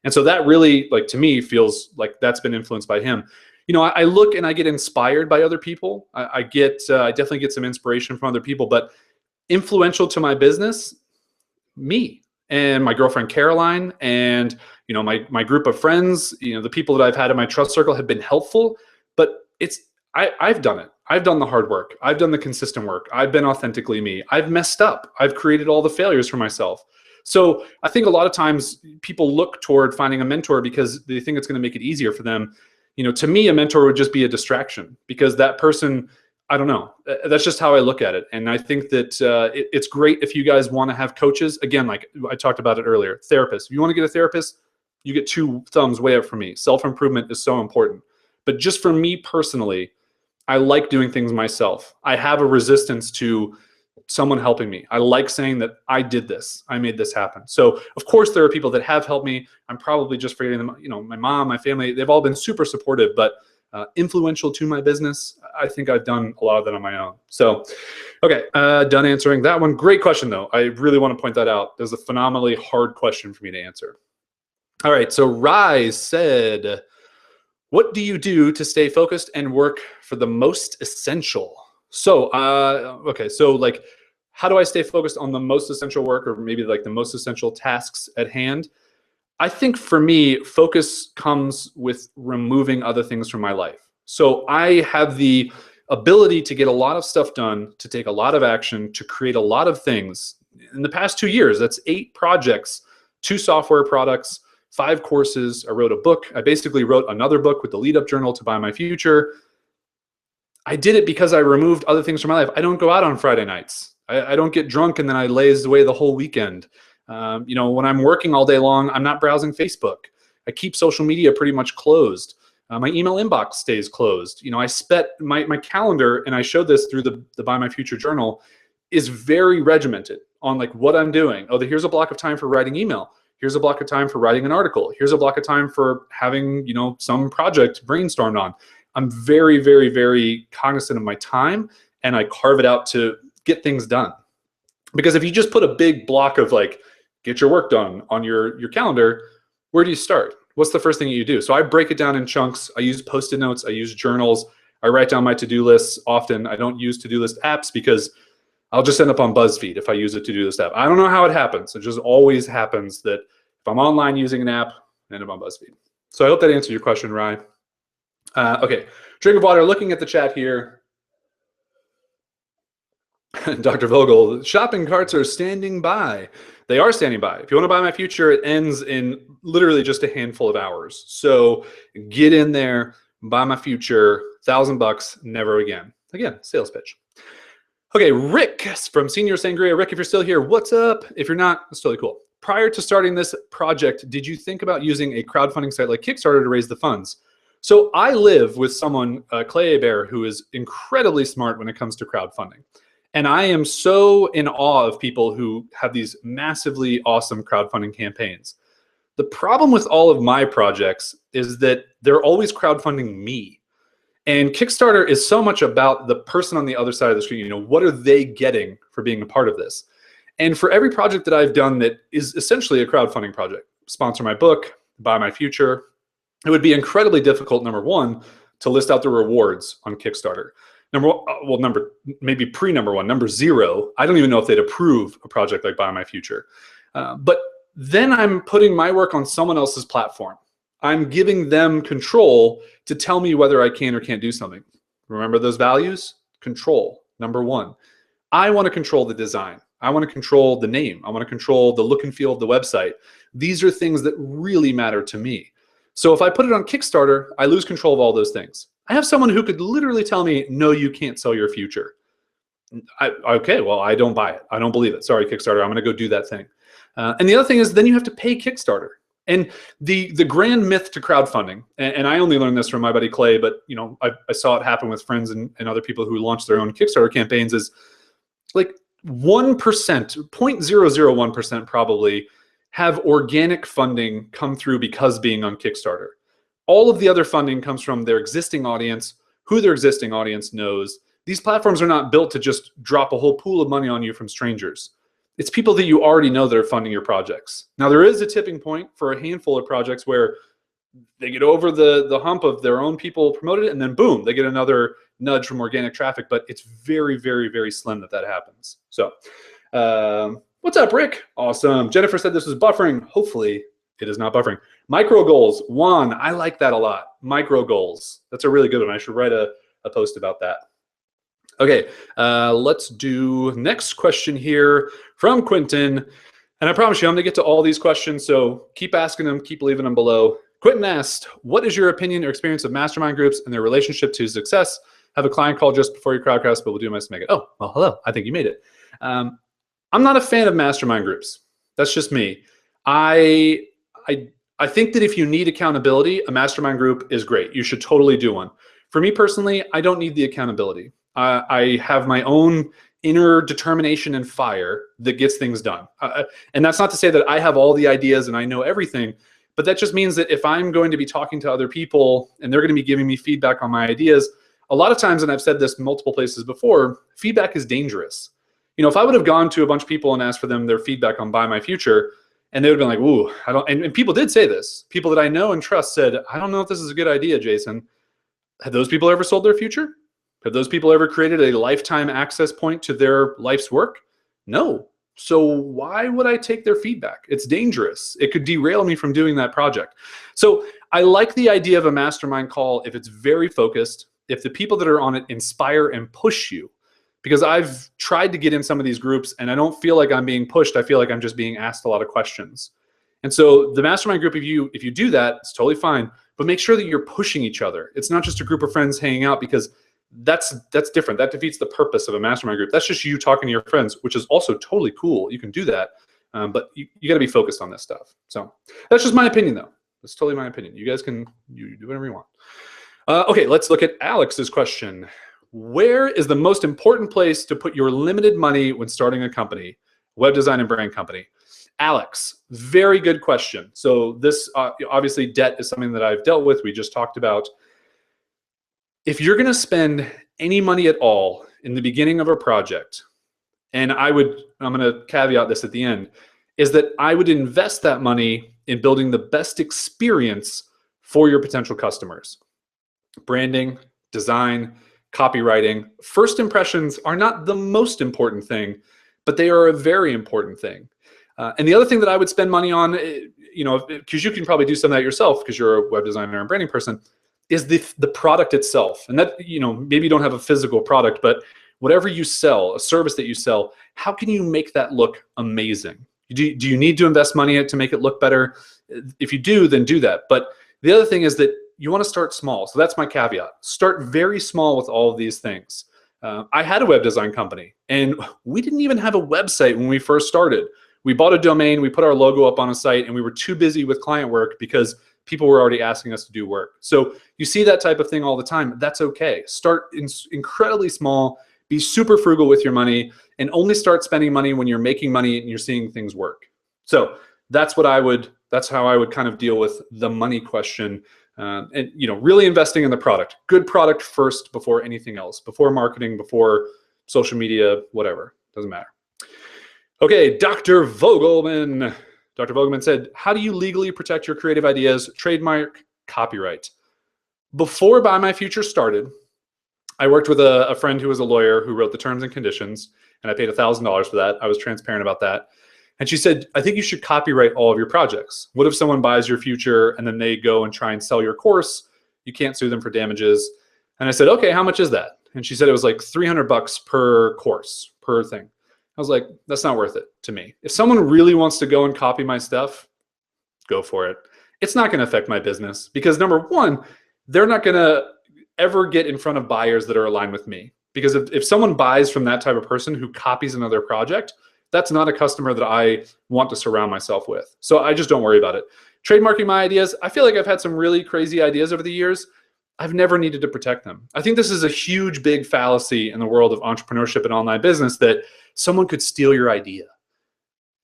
And so that really, like, to me, feels like that's been influenced by him. You know, I look and I get inspired by other people. I definitely get some inspiration from other people, but influential to my business, me and my girlfriend Caroline, and my group of friends, the people that I've had in my trust circle have been helpful. But I've done it. I've done the hard work. I've done the consistent work. I've been authentically me. I've messed up. I've created all the failures for myself. So I think a lot of times people look toward finding a mentor because they think it's going to make it easier for them. To me, a mentor would just be a distraction because that person, I don't know. That's just how I look at it. And I think that it's great if you guys want to have coaches. Again, like I talked about it earlier, therapists. If you want to get a therapist, you get 2 thumbs way up from me. Self-improvement is so important. But just for me personally, I like doing things myself. I have a resistance to someone helping me. I like saying that I did this. I made this happen. So of course there are people that have helped me. I'm probably just forgetting them. My mom, my family, they've all been super supportive, but influential to my business, I think I've done a lot of that on my own. So, okay, done answering that one. Great question though. I really want to point that out. There's a phenomenally hard question for me to answer. All right, so Rise said, what do you do to stay focused and work for the most essential? So, okay, so like, how do I stay focused on the most essential work, or maybe like the most essential tasks at hand? I think for me, focus comes with removing other things from my life. So I have the ability to get a lot of stuff done, to take a lot of action, to create a lot of things. In the past 2 years, that's 8 projects, 2 software products, 5 courses. I wrote a book. I basically wrote another book with the lead up journal to Buy My Future. I did it because I removed other things from my life. I don't go out on Friday nights. I don't get drunk and then I laze away the whole weekend. When I'm working all day long, I'm not browsing Facebook. I keep social media pretty much closed. My email inbox stays closed. I spent my calendar, and I showed this through the Buy My Future journal, is very regimented on like what I'm doing. Oh, here's a block of time for writing email. Here's a block of time for writing an article. Here's a block of time for having, some project brainstormed on. I'm very, very, very cognizant of my time, and I carve it out to get things done. Because if you just put a big block of like, get your work done on your calendar, where do you start? What's the first thing you do? So I break it down in chunks. I use Post-it notes. I use journals. I write down my to-do lists often. I don't use to-do list apps because I'll just end up on BuzzFeed if I use a to-do list app. I don't know how it happens. It just always happens that if I'm online using an app, I end up on BuzzFeed. So I hope that answered your question, Rye. Okay, drink of water. Looking at the chat here. Dr. Vogel, shopping carts are standing by. They are standing by. If you want to buy my future, it ends in literally just a handful of hours. So get in there, buy my future, $1,000, never again. Again, sales pitch. Okay, Rick from Senior Sangria. Rick, if you're still here, what's up? If you're not, it's totally cool. Prior to starting this project, did you think about using a crowdfunding site like Kickstarter to raise the funds? So I live with someone, Clay Hebert, who is incredibly smart when it comes to crowdfunding. And I am so in awe of people who have these massively awesome crowdfunding campaigns. The problem with all of my projects is that they're always crowdfunding me. And Kickstarter is so much about the person on the other side of the screen. You know, what are they getting for being a part of this? And for every project that I've done that is essentially a crowdfunding project, sponsor my book, buy my future, it would be incredibly difficult, number one, to list out the rewards on Kickstarter. Maybe pre-number one, number zero, I don't even know if they'd approve a project like Buy My Future. But then I'm putting my work on someone else's platform. I'm giving them control to tell me whether I can or can't do something. Remember those values? Control, number one. I want to control the design. I want to control the name. I want to control the look and feel of the website. These are things that really matter to me. So if I put it on Kickstarter, I lose control of all those things. I have someone who could literally tell me, no, you can't sell your future. Okay, well, I don't buy it. I don't believe it. Sorry, Kickstarter, I'm going to go do that thing. And the other thing is then you have to pay Kickstarter. And the grand myth to crowdfunding, and I only learned this from my buddy Clay, but you know I saw it happen with friends and other people who launched their own Kickstarter campaigns, is like 1%, 0.001% probably have organic funding come through because being on Kickstarter. All of the other funding comes from their existing audience, who their existing audience knows. These platforms are not built to just drop a whole pool of money on you from strangers. It's people that you already know that are funding your projects. Now, there is a tipping point for a handful of projects where they get over the hump of their own people promoted it, and then boom, they get another nudge from organic traffic, but it's very, very, very slim that happens. So what's up, Rick? Awesome. Jennifer said this was buffering. Hopefully it is not buffering. Micro goals. Juan, I like that a lot. Micro goals. That's a really good one. I should write a post about that. Okay, let's do next question here from Quentin. And I promise you, I'm gonna get to all these questions, so keep asking them, keep leaving them below. Quentin asked, what is your opinion or experience of mastermind groups and their relationship to success? Have a client call just before your crowdcast, but we'll do my best to make it. Oh, well, hello, I think you made it. I'm not a fan of mastermind groups. That's just me. I think that if you need accountability, a mastermind group is great. You should totally do one. For me personally, I don't need the accountability. I have my own inner determination and fire that gets things done. And that's not to say that I have all the ideas and I know everything, but that just means that if I'm going to be talking to other people and they're going to be giving me feedback on my ideas, a lot of times, and I've said this multiple places before, feedback is dangerous. You know, if I would have gone to a bunch of people and asked for them their feedback on Buy My Future, and they would have been like, ooh, I don't, and people did say this. People that I know and trust said, I don't know if this is a good idea, Jason. Have those people ever sold their future? Have those people ever created a lifetime access point to their life's work? No. So why would I take their feedback? It's dangerous. It could derail me from doing that project. So I like the idea of a mastermind call if it's very focused, if the people that are on it inspire and push you. Because I've tried to get in some of these groups and I don't feel like I'm being pushed. I feel like I'm just being asked a lot of questions. And so the mastermind group, if you do that, it's totally fine. But make sure that you're pushing each other. It's not just a group of friends hanging out, because that's different. That defeats the purpose of a mastermind group. That's just you talking to your friends, which is also totally cool. You can do that, but you got to be focused on this stuff. So that's just my opinion, though. That's totally my opinion. You guys can you do whatever you want. Okay, let's look at Alex's question. Where is the most important place to put your limited money when starting a company, web design and brand company? Alex, very good question. So this obviously debt is something that I've dealt with. We just talked about. if you're going to spend any money at all in the beginning of a project, and I'm going to caveat this at the end, is that I would invest that money in building the best experience for your potential customers. Branding, design, copywriting, first impressions are not the most important thing, but they are a very important thing. And the other thing that I would spend money on, because you can probably do some of that yourself because you're a web designer and branding person, is the product itself. And that, maybe you don't have a physical product, but whatever you sell, a service that you sell, how can you make that look amazing? Do you need to invest money in it to make it look better? If you do, then do that. But the other thing is that you want to start small. So that's my caveat. Start very small with all of these things. I had a web design company, and we didn't even have a website when we first started. We bought a domain, we put our logo up on a site, and we were too busy with client work because people were already asking us to do work. So you see that type of thing all the time. That's okay. Start incredibly small, be super frugal with your money, and only start spending money when you're making money and you're seeing things work. So that's how I would kind of deal with the money question. And really investing in the product. Good product first before anything else, before marketing, before social media, whatever. Doesn't matter. Okay, Dr. Vogelman. Dr. Vogelman said, how do you legally protect your creative ideas, trademark, copyright? Before Buy My Future started, I worked with a friend who was a lawyer who wrote the terms and conditions, and I paid $1,000 for that. I was transparent about that. And she said, I think you should copyright all of your projects. What if someone buys your future and then they go and try and sell your course? You can't sue them for damages. And I said, okay, how much is that? And she said it was like $300 per course, per thing. I was like, that's not worth it to me. If someone really wants to go and copy my stuff, go for it. It's not going to affect my business because number one, they're not going to ever get in front of buyers that are aligned with me. Because if someone buys from that type of person who copies another project, that's not a customer that I want to surround myself with. So I just don't worry about it. Trademarking my ideas, I feel like I've had some really crazy ideas over the years. I've never needed to protect them. I think this is a huge, big fallacy in the world of entrepreneurship and online business that someone could steal your idea.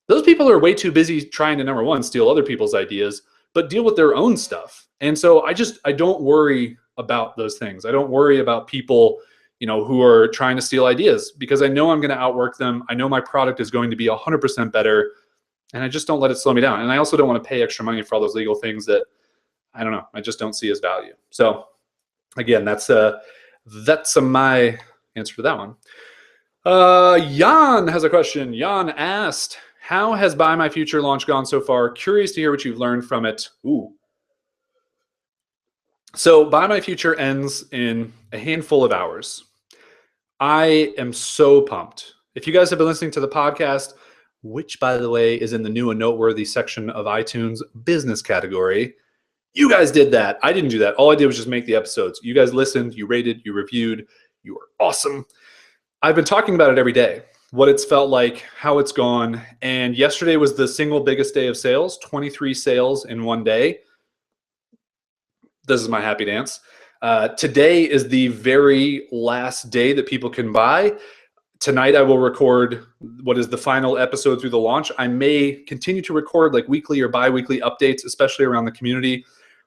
Those people are way too busy trying to, number one, steal other people's ideas, but deal with their own stuff. And so I don't worry about those things. I don't worry about people who are trying to steal ideas because I know I'm going to outwork them. I know my product is going to be 100% better, and I just don't let it slow me down. And I also don't want to pay extra money for all those legal things that I just don't see as value. So again, that's my answer to that one. Jan has a question. Jan asked, how has Buy My Future launch gone so far? Curious to hear what you've learned from it. Ooh. So Buy My Future ends in a handful of hours. I am so pumped. If you guys have been listening to the podcast, which by the way is in the new and noteworthy section of iTunes business category, you guys did that. I didn't do that. All I did was just make the episodes. You guys listened, you rated, you reviewed. You were awesome. I've been talking about it every day, what it's felt like, how it's gone. And yesterday was the single biggest day of sales, 23 sales in one day. This is my happy dance. Today is the very last day that people can buy. Tonight I will record what is the final episode through the launch. I may continue to record like weekly or bi-weekly updates, especially around the community.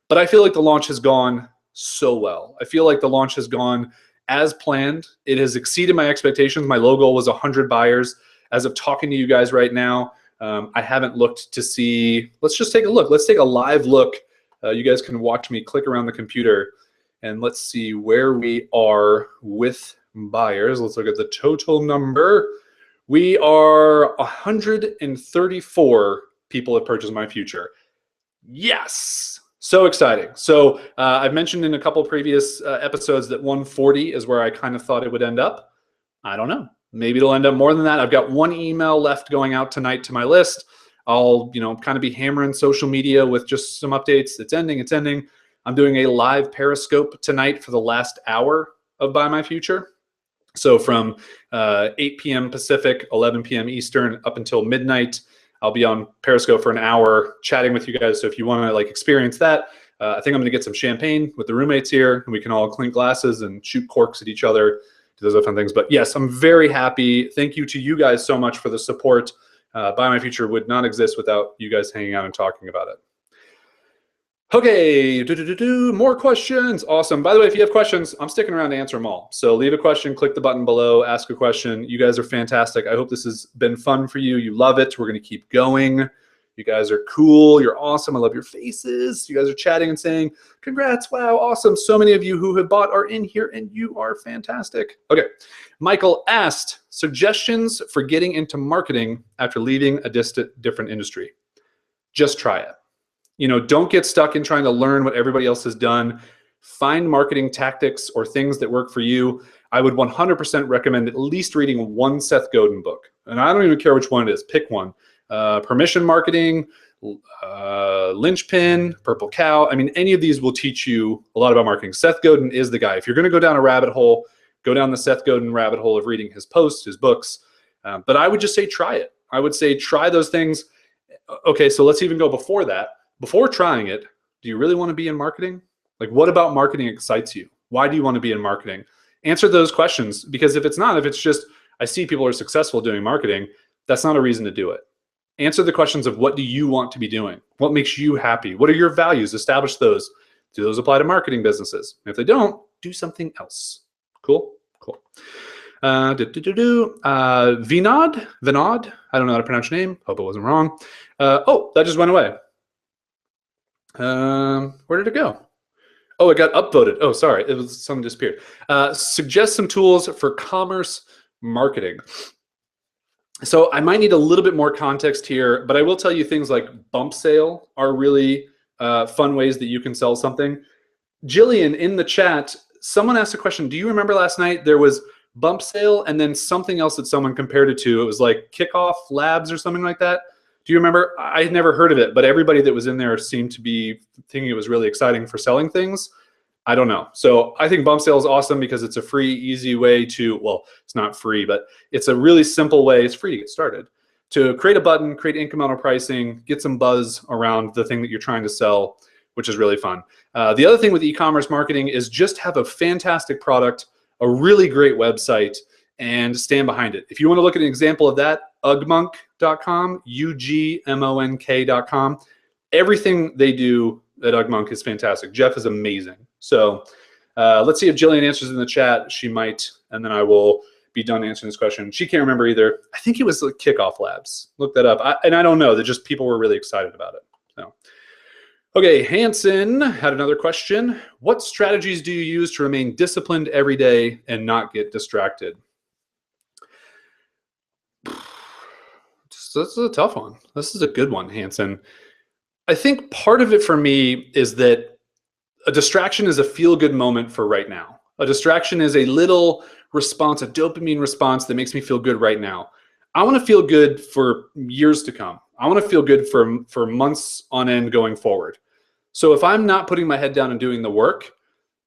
But I feel like the launch has gone so well. I feel like the launch has gone as planned. It has exceeded my expectations. My low goal was 100 buyers. As of talking to you guys right now, I haven't looked to see. Let's just take a look. Let's take a live look. You guys can watch me click around the computer and let's see where we are with buyers. Let's look at the total number. We are 134 people have purchased My Future. Yes. So exciting. So I've mentioned in a couple previous episodes that 140 is where I kind of thought it would end up. I don't know. Maybe it'll end up more than that. I've got one email left going out tonight to my list. I'll kind of be hammering social media with just some updates. It's ending. It's ending. I'm doing a live Periscope tonight for the last hour of Buy My Future. So from 8 p.m. Pacific, 11 p.m. Eastern, up until midnight, I'll be on Periscope for an hour chatting with you guys. So if you want to experience that, I think I'm going to get some champagne with the roommates here, and we can all clink glasses and shoot corks at each other, do those other fun things. But yes, I'm very happy. Thank you to you guys so much for the support. Buy My Future would not exist without you guys hanging out and talking about it. Okay, more questions. Awesome. By the way, if you have questions, I'm sticking around to answer them all. So leave a question, click the button below, ask a question. You guys are fantastic. I hope this has been fun for you. You love it. We're going to keep going. You guys are cool. You're awesome. I love your faces. You guys are chatting and saying, congrats, wow, awesome. So many of you who have bought are in here, and you are fantastic. Okay, Michael asked, suggestions for getting into marketing after leaving a different industry. Just try it. You know, don't get stuck in trying to learn what everybody else has done. Find marketing tactics or things that work for you. I would 100% recommend at least reading one Seth Godin book. And I don't even care which one it is. Pick one. Permission Marketing, Linchpin, Purple Cow. I mean, any of these will teach you a lot about marketing. Seth Godin is the guy. If you're going to go down a rabbit hole, go down the Seth Godin rabbit hole of reading his posts, his books. But I would just say try it. I would say try those things. Okay, so let's even go before that. Before trying it, do you really want to be in marketing? Like, what about marketing excites you? Why do you want to be in marketing? Answer those questions, because if it's not, if it's just, I see people are successful doing marketing, that's not a reason to do it. Answer the questions of what do you want to be doing? What makes you happy? What are your values? Establish those. Do those apply to marketing businesses? If they don't, do something else. Cool? Cool. Vinod, I don't know how to pronounce your name. Hope it wasn't wrong. Oh, that just went away. Where did it go? Oh, it got upvoted. Oh, sorry. It was something disappeared. Suggest some tools for commerce marketing. So I might need a little bit more context here, but I will tell you things like bump sale are really fun ways that you can sell something. Jillian, in the chat, someone asked a question. Do you remember last night there was bump sale and then something else that someone compared it to? It was like Kickoff Labs or something like that. Do you remember? I had never heard of it, but everybody that was in there seemed to be thinking it was really exciting for selling things. I don't know. So I think bump sale is awesome because it's a free, easy way to, well, it's not free, but it's a really simple way. It's free to get started. To create a button, create incremental pricing, get some buzz around the thing that you're trying to sell, which is really fun. The other thing with e-commerce marketing is just have a fantastic product, a really great website, and stand behind it. If you want to look at an example of that, ugmonk.com, ugmonk.com. Everything they do at Ugmonk is fantastic. Jeff is amazing. So let's see if Jillian answers in the chat. She might, and then I will be done answering this question. She can't remember either. I think it was like Kickoff Labs. Look that up. And I don't know. That just people were really excited about it. So, okay, Hanson had another question. What strategies do you use to remain disciplined every day and not get distracted? This is a tough one. This is a good one, Hanson. I think part of it for me is that a distraction is a feel-good moment for right now. A distraction is a little response, a dopamine response that makes me feel good right now. I want to feel good for years to come. I want to feel good for months on end going forward. So if I'm not putting my head down and doing the work,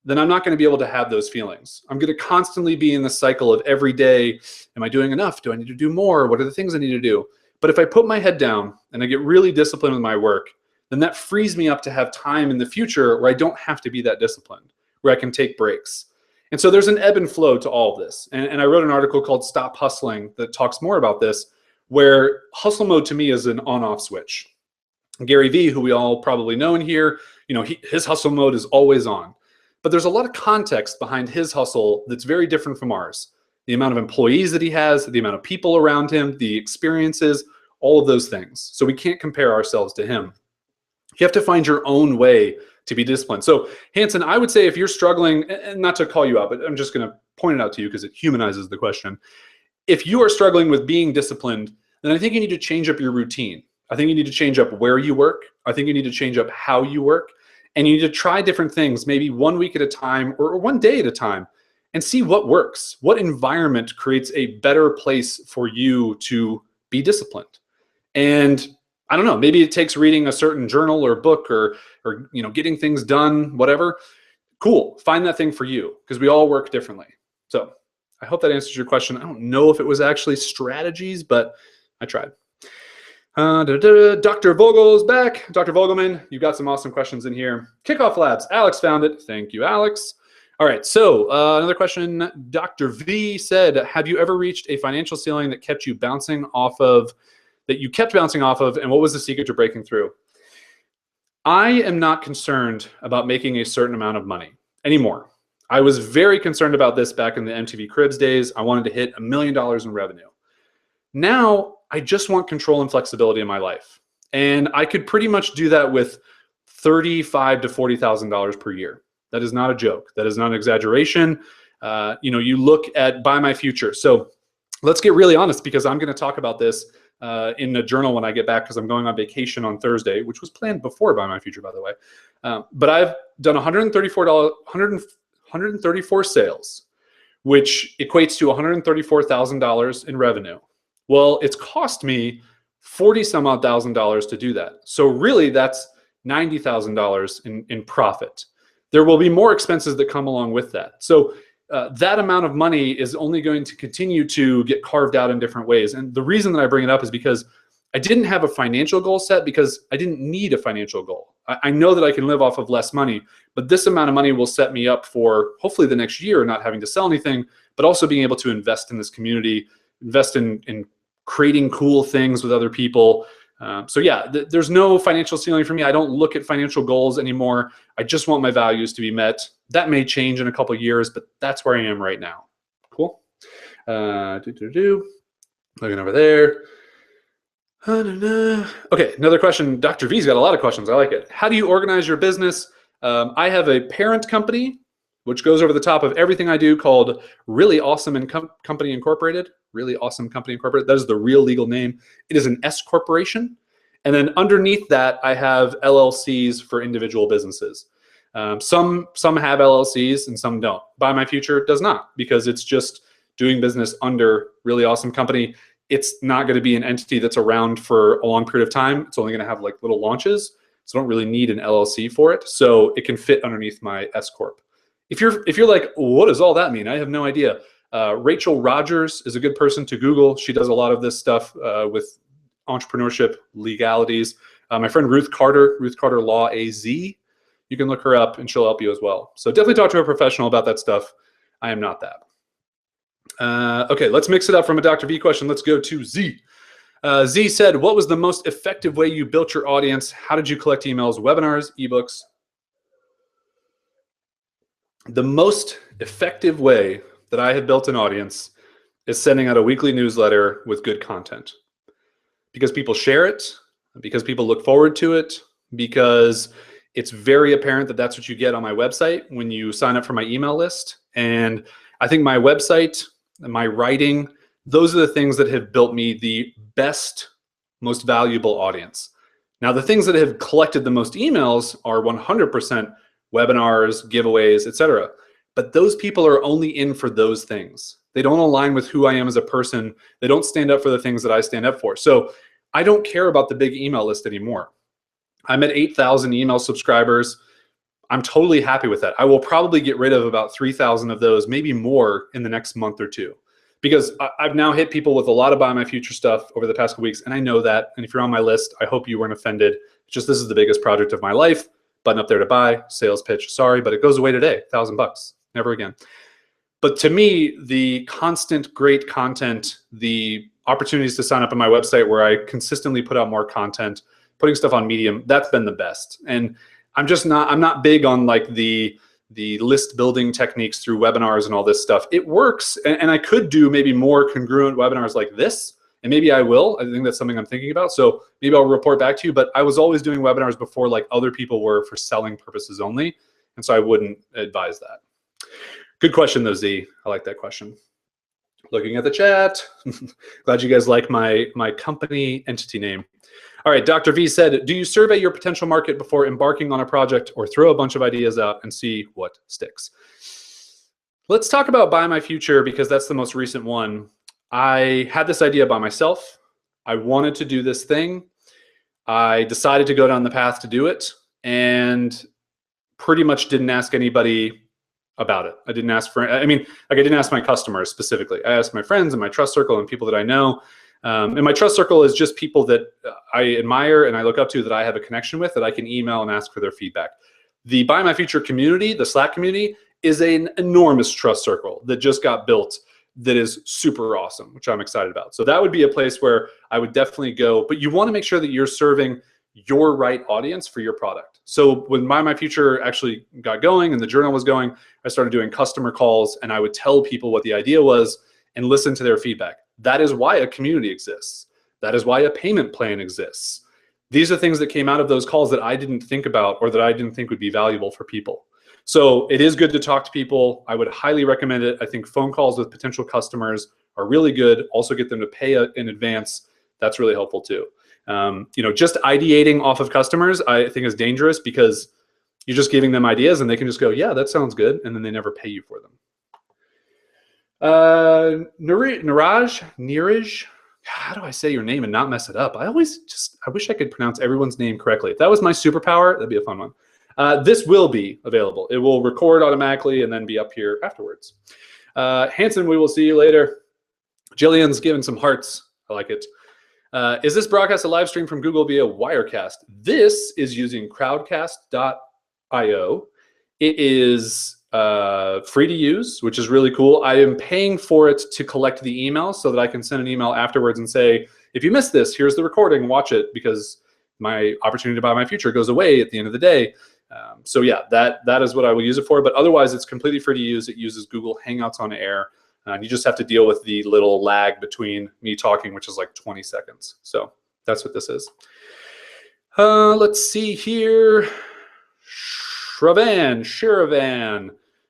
then I'm not going to be able to have those feelings. I'm going to constantly be in the cycle of every day, am I doing enough? Do I need to do more? What are the things I need to do? But if I put my head down and I get really disciplined with my work, then that frees me up to have time in the future where I don't have to be that disciplined, where I can take breaks. And so there's an ebb and flow to all of this. And I wrote an article called Stop Hustling that talks more about this, where hustle mode to me is an on-off switch. Gary Vee, who we all probably know in here, you know, his hustle mode is always on. But there's a lot of context behind his hustle that's very different from ours. The amount of employees that he has, the amount of people around him, the experiences, all of those things. So we can't compare ourselves to him. You have to find your own way to be disciplined. So Hanson, I would say if you're struggling, and not to call you out, but I'm just going to point it out to you because it humanizes the question. If you are struggling with being disciplined, then I think you need to change up your routine. I think you need to change up where you work. I think you need to change up how you work. And you need to try different things, maybe 1 week at a time or 1 day at a time, and see what works. What environment creates a better place for you to be disciplined? And I don't know, maybe it takes reading a certain journal or book or you know, getting things done, whatever. Cool, find that thing for you, because we all work differently. So I hope that answers your question. I don't know if it was actually strategies, but I tried. Dr. Vogel's back. Dr. Vogelman, you've got some awesome questions in here. Kickoff Labs, Alex found it. Thank you, Alex. All right, so another question. Dr. V said, have you ever reached a financial ceiling that kept you bouncing off of, and what was the secret to breaking through? I am not concerned about making a certain amount of money anymore. I was very concerned about this back in the MTV Cribs days. I wanted to hit $1 million in revenue. Now, I just want control and flexibility in my life. And I could pretty much do that with $35,000 to $40,000 per year. That is not a joke. That is not an exaggeration. You look at Buy My Future. So let's get really honest, because I'm going to talk about this in the journal when I get back, because I'm going on vacation on Thursday, which was planned before Buy My Future, by the way. But I've done $134 sales, which equates to $134,000 in revenue. Well, it's cost me 40 some odd thousand dollars to do that. So really that's $90,000 in profit. There will be more expenses that come along with that. So that amount of money is only going to continue to get carved out in different ways. And the reason that I bring it up is because I didn't have a financial goal set, because I didn't need a financial goal. I know that I can live off of less money, but this amount of money will set me up for hopefully the next year, not having to sell anything, but also being able to invest in this community, invest in creating cool things with other people. So yeah, there's no financial ceiling for me. I don't look at financial goals anymore. I just want my values to be met. That may change in a couple of years, but that's where I am right now. Cool. Looking over there. Okay, another question. Dr. V's got a lot of questions. I like it. How do you organize your business? I have a parent company, which goes over the top of everything I do, called Really Awesome Company Incorporated. Really Awesome Company Incorporated. That is the real legal name. It is an S corporation. And then underneath that, I have LLCs for individual businesses. Some have LLCs and some don't. Buy My Future does not, because it's just doing business under Really Awesome Company. It's not going to be an entity that's around for a long period of time. It's only going to have like little launches. So I don't really need an LLC for it. So it can fit underneath my S Corp. If you're like, what does all that mean? I have no idea. Rachel Rogers is a good person to Google. She does a lot of this stuff with entrepreneurship legalities. My friend Ruth Carter Law AZ, you can look her up and she'll help you as well. So definitely talk to a professional about that stuff. I am not that. Okay, let's mix it up from a Dr. V question. Let's go to Z. Z said, what was the most effective way you built your audience? How did you collect emails, webinars, ebooks? The most effective way that I have built an audience is sending out a weekly newsletter with good content, because people share it, because people look forward to it, because it's very apparent that that's what you get on my website when you sign up for my email list. And I think my website and my writing, those are the things that have built me the best, most valuable audience. Now, the things that have collected the most emails are 100% webinars, giveaways, etc. But those people are only in for those things. They don't align with who I am as a person. They don't stand up for the things that I stand up for. So I don't care about the big email list anymore. I'm at 8,000 email subscribers. I'm totally happy with that. I will probably get rid of about 3,000 of those, maybe more, in the next month or two, because I've now hit people with a lot of Buy My Future stuff over the past couple weeks, and I know that. And if you're on my list, I hope you weren't offended. It's just, this is the biggest project of my life. Button up there to buy, sales pitch, sorry, but it goes away today, $1,000, never again. But to me, the constant great content, the opportunities to sign up on my website where I consistently put out more content, putting stuff on Medium, that's been the best. And I'm not big on like the list building techniques through webinars and all this stuff. It works, and I could do maybe more congruent webinars like this, and maybe I will. I think that's something I'm thinking about. So maybe I'll report back to you, but I was always doing webinars before like other people were, for selling purposes only. And so I wouldn't advise that. Good question though, Z. I like that question. Looking at the chat. Glad you guys like my company entity name. All right, Dr. V said, do you survey your potential market before embarking on a project, or throw a bunch of ideas out and see what sticks? Let's talk about Buy My Future, because that's the most recent one. I had this idea by myself. I wanted to do this thing. I decided to go down the path to do it, and pretty much didn't ask anybody about it. I didn't ask I didn't ask my customers specifically. I asked my friends and my trust circle and people that I know. And my trust circle is just people that I admire and I look up to, that I have a connection with, that I can email and ask for their feedback. The Buy My Future community, the Slack community, is an enormous trust circle that just got built that is super awesome, which I'm excited about. So that would be a place where I would definitely go, but you want to make sure that you're serving your right audience for your product. So when Buy My Future actually got going and the journal was going, I started doing customer calls, and I would tell people what the idea was and listen to their feedback. That is why a community exists. That is why a payment plan exists. These are things that came out of those calls that I didn't think about or that I didn't think would be valuable for people. So it is good to talk to people. I would highly recommend it. I think phone calls with potential customers are really good. Also get them to pay in advance. That's really helpful too. Just ideating off of customers, I think is dangerous because you're just giving them ideas and they can just go, yeah, that sounds good. And then they never pay you for them. Niraj, how do I say your name and not mess it up? I wish I could pronounce everyone's name correctly. If that was my superpower, that'd be a fun one. This will be available. It will record automatically and then be up here afterwards. Hanson, we will see you later. Jillian's giving some hearts. I like it. Is this broadcast a live stream from Google via Wirecast? This is using crowdcast.io. It is free to use, which is really cool. I am paying for it to collect the email so that I can send an email afterwards and say, if you missed this, here's the recording, watch it, because my opportunity to buy my future goes away at the end of the day. So yeah, that is what I will use it for. But otherwise, it's completely free to use. It uses Google Hangouts on Air. And you just have to deal with the little lag between me talking, which is like 20 seconds. So that's what this is. Let's see here. Shiravan.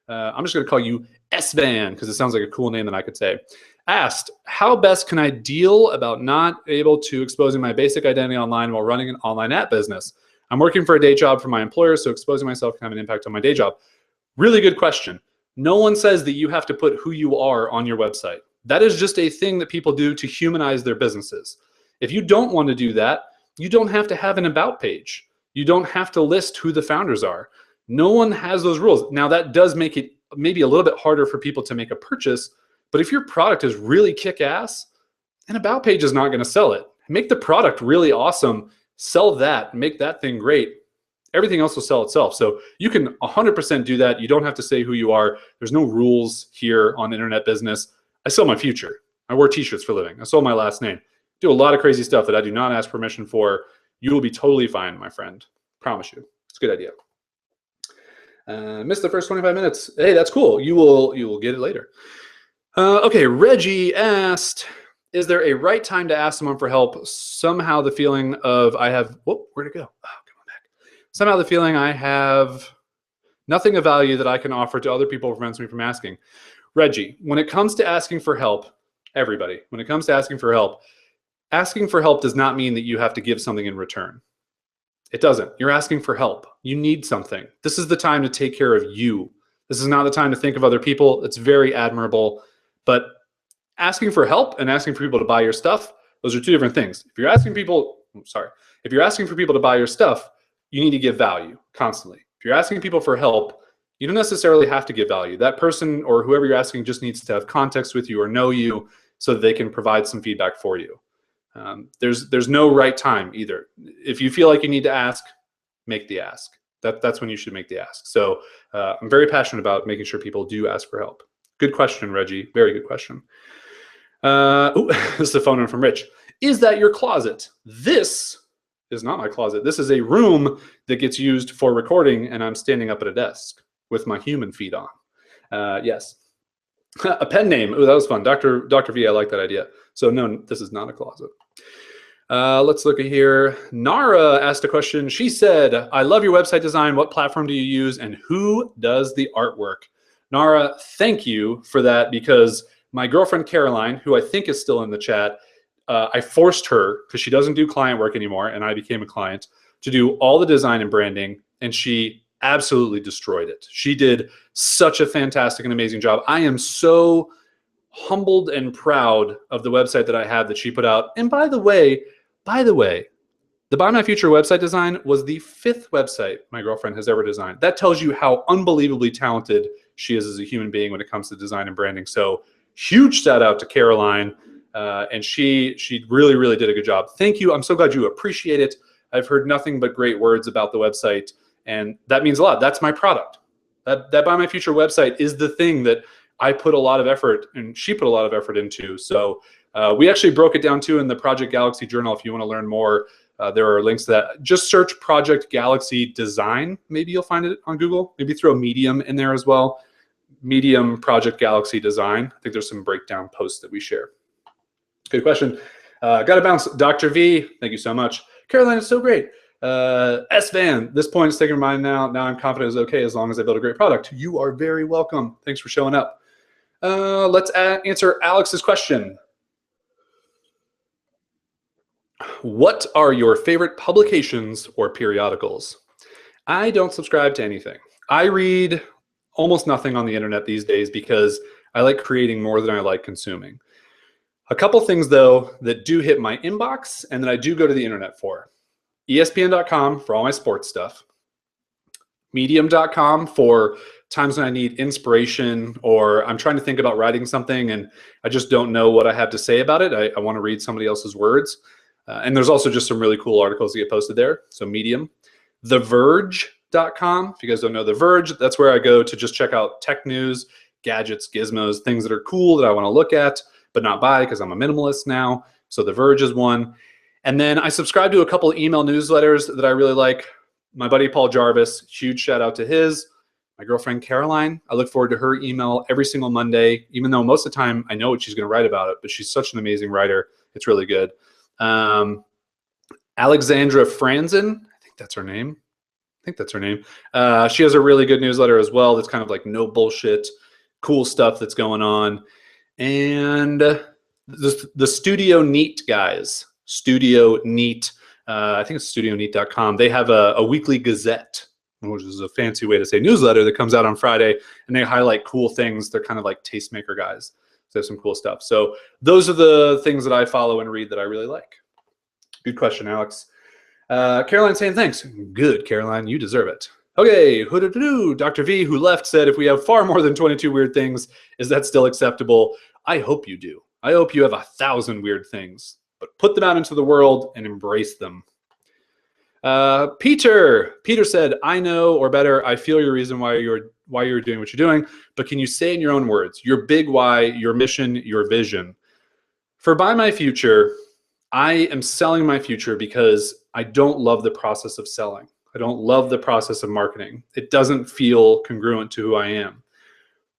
I'm just going to call you S-Van because it sounds like a cool name that I could say. Asked, how best can I deal about not able to exposing my basic identity online while running an online app business? I'm working for a day job for my employer, so exposing myself can have an impact on my day job. Really good question. No one says that you have to put who you are on your website. That is just a thing that people do to humanize their businesses. If you don't want to do that, you don't have to have an about page. You don't have to list who the founders are. No one has those rules. Now, that does make it maybe a little bit harder for people to make a purchase, but if your product is really kick-ass, an about page is not going to sell it. Make the product really awesome, sell that, make that thing great. Everything else will sell itself. So you can 100% do that. You don't have to say who you are. There's no rules here on internet business. I sell my future. I wear t-shirts for a living. I sold my last name. Do a lot of crazy stuff that I do not ask permission for. You will be totally fine, my friend. Promise you. It's a good idea. Missed the first 25 minutes. Hey, that's cool. You will get it later. Okay, Reggie asked, is there a right time to ask someone for help? Somehow the feeling of I have, whoop, where'd it go? Oh, come on back. Somehow the feeling I have nothing of value that I can offer to other people prevents me from asking. Reggie, when it comes to asking for help, everybody, when it comes to asking for help does not mean that you have to give something in return. It doesn't. You're asking for help. You need something. This is the time to take care of you. This is not the time to think of other people. It's very admirable. But asking for help and asking for people to buy your stuff, those are two different things. If you're asking people, if you're asking for people to buy your stuff, you need to give value constantly. If you're asking people for help, you don't necessarily have to give value. That person or whoever you're asking just needs to have context with you or know you so that they can provide some feedback for you. There's no right time either. If you feel like you need to ask, make the ask. That's when you should make the ask. So I'm very passionate about making sure people do ask for help. Good question, Reggie. Very good question. This is a phone in from Rich. Is that your closet? This is not my closet. This is a room that gets used for recording, and I'm standing up at a desk with my human feet on. Yes. A pen name. Oh, that was fun. Dr. V, I like that idea. So no, this is not a closet. Let's look at here. Nara asked a question. She said, I love your website design. What platform do you use and who does the artwork? Nara, thank you for that, because my girlfriend Caroline, who I think is still in the chat, I forced her, because she doesn't do client work anymore, and I became a client, to do all the design and branding, and she absolutely destroyed it. She did such a fantastic and amazing job. I am so humbled and proud of the website that I have that she put out. And by the way, the Buy My Future website design was the 5th website my girlfriend has ever designed. That tells you how unbelievably talented she is as a human being when it comes to design and branding. So huge shout out to Caroline. And she really, really did a good job. Thank you. I'm so glad you appreciate it. I've heard nothing but great words about the website, and that means a lot. That's my product. That Buy My Future website is the thing that I put a lot of effort, and she put a lot of effort into. So we actually broke it down too in the Project Galaxy Journal. If you want to learn more There are links to that. Just search Project Galaxy Design. Maybe you'll find it on Google. Maybe throw Medium in there as well. Medium Project Galaxy Design. I think there's some breakdown posts that we share. Good question. Got to bounce. Dr. V, thank you so much. Caroline is so great. S. Van, this point is taking mine now. Now I'm confident it's okay as long as I build a great product. You are very welcome. Thanks for showing up. Let's answer Alex's question. What are your favorite publications or periodicals? I don't subscribe to anything. I read almost nothing on the internet these days because I like creating more than I like consuming. A couple things, though, that do hit my inbox and that I do go to the internet for. ESPN.com for all my sports stuff. Medium.com for times when I need inspiration or I'm trying to think about writing something and I just don't know what I have to say about it. I want to read somebody else's words. And there's also just some really cool articles that get posted there. So Medium. TheVerge.com. If you guys don't know The Verge, that's where I go to just check out tech news, gadgets, gizmos, things that are cool that I want to look at, but not buy because I'm a minimalist now. So The Verge is one. And then I subscribe to a couple of email newsletters that I really like. My buddy Paul Jarvis, huge shout out to his. My girlfriend Caroline, I look forward to her email every single Monday, even though most of the time I know what she's going to write about it, but she's such an amazing writer. It's really good. Alexandra Franzen, I think that's her name. She has a really good newsletter as well that's kind of like no bullshit, cool stuff that's going on. And the Studio Neat guys, Studio Neat, I think it's studioneat.com. They have a weekly gazette, which is a fancy way to say newsletter that comes out on Friday, and they highlight cool things. They're kind of like tastemaker guys. So they have some cool stuff. So those are the things that I follow and read that I really like. Good question, Alex. Caroline saying thanks. Good, Caroline. You deserve it. Okay, Dr. V, who left, said, if we have far more than 22 weird things, is that still acceptable? I hope you do. I hope you have 1,000 weird things, but put them out into the world and embrace them. Peter said, I know, or better, I feel your reason why you're doing what you're doing, but can you say in your own words, your big why, your mission, your vision? For Buy My Future, I am selling my future because I don't love the process of selling. I don't love the process of marketing. It doesn't feel congruent to who I am.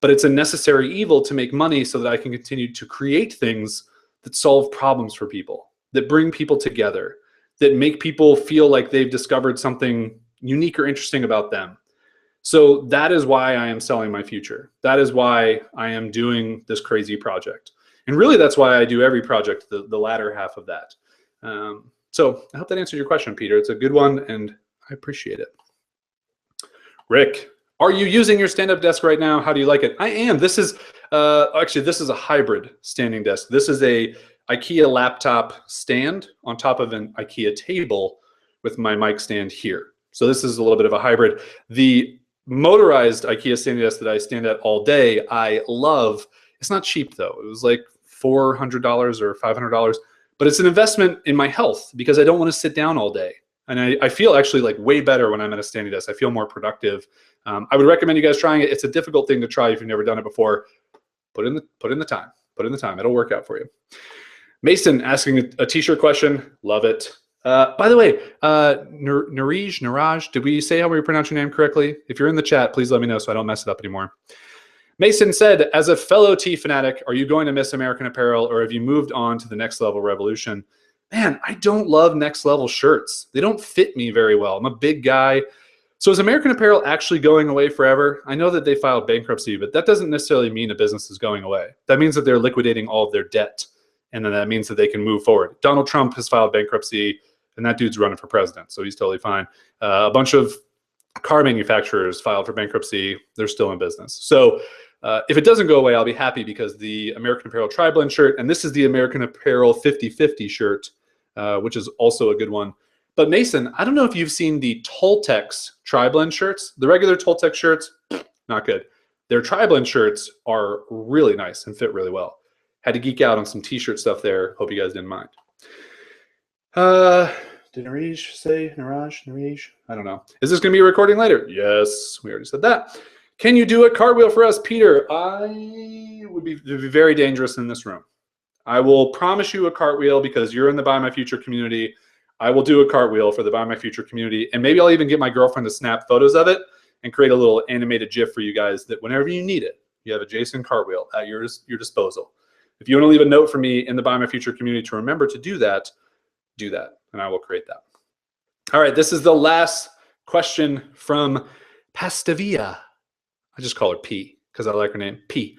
But it's a necessary evil to make money so that I can continue to create things that solve problems for people, that bring people together, that make people feel like they've discovered something unique or interesting about them. So that is why I am selling my future. That is why I am doing this crazy project. And really, that's why I do every project, the latter half of that. So I hope that answered your question, Peter. It's a good one, and I appreciate it. Rick, are you using your stand-up desk right now? How do you like it? I am. This is actually, this is a hybrid standing desk. This is a IKEA laptop stand on top of an IKEA table with my mic stand here. So this is a little bit of a hybrid. The motorized IKEA standing desk that I stand at all day, I love. It's not cheap though. It was like $400 or $500, but it's an investment in my health because I don't want to sit down all day. And I feel actually like way better when I'm at a standing desk. I feel more productive. I would recommend you guys trying it. It's a difficult thing to try if you've never done it before. Put in the time. It'll work out for you. Mason asking a t-shirt question. Love it. By the way, Niraj, did we say how we pronounce your name correctly? If you're in the chat, please let me know so I don't mess it up anymore. Mason said, as a fellow tea fanatic, are you going to miss American Apparel or have you moved on to the Next Level Revolution? Man, I don't love Next Level shirts. They don't fit me very well. I'm a big guy. So is American Apparel actually going away forever? I know that they filed bankruptcy, but that doesn't necessarily mean a business is going away. That means that they're liquidating all of their debt. And then that means that they can move forward. Donald Trump has filed bankruptcy, and that dude's running for president, so he's totally fine. A bunch of car manufacturers filed for bankruptcy. They're still in business. So if it doesn't go away, I'll be happy because the American Apparel Tri-Blend shirt, and this is the American Apparel 50/50 shirt, which is also a good one. But Mason, I don't know if you've seen the Toltex Tri-Blend shirts. The regular Toltex shirts, not good. Their Tri-Blend shirts are really nice and fit really well. Had to geek out on some t-shirt stuff there. Hope you guys didn't mind. Did Niraj? I don't know. Is this going to be a recording later? Yes, we already said that. Can you do a cartwheel for us, Peter? It would be very dangerous in this room. I will promise you a cartwheel because you're in the Buy My Future community. I will do a cartwheel for the Buy My Future community, and maybe I'll even get my girlfriend to snap photos of it and create a little animated GIF for you guys that whenever you need it, you have a Jason cartwheel at your disposal. If you want to leave a note for me in the Buy My Future community to remember to do that, and I will create that. All right, this is the last question from Pastavia. I just call her P because I like her name, P.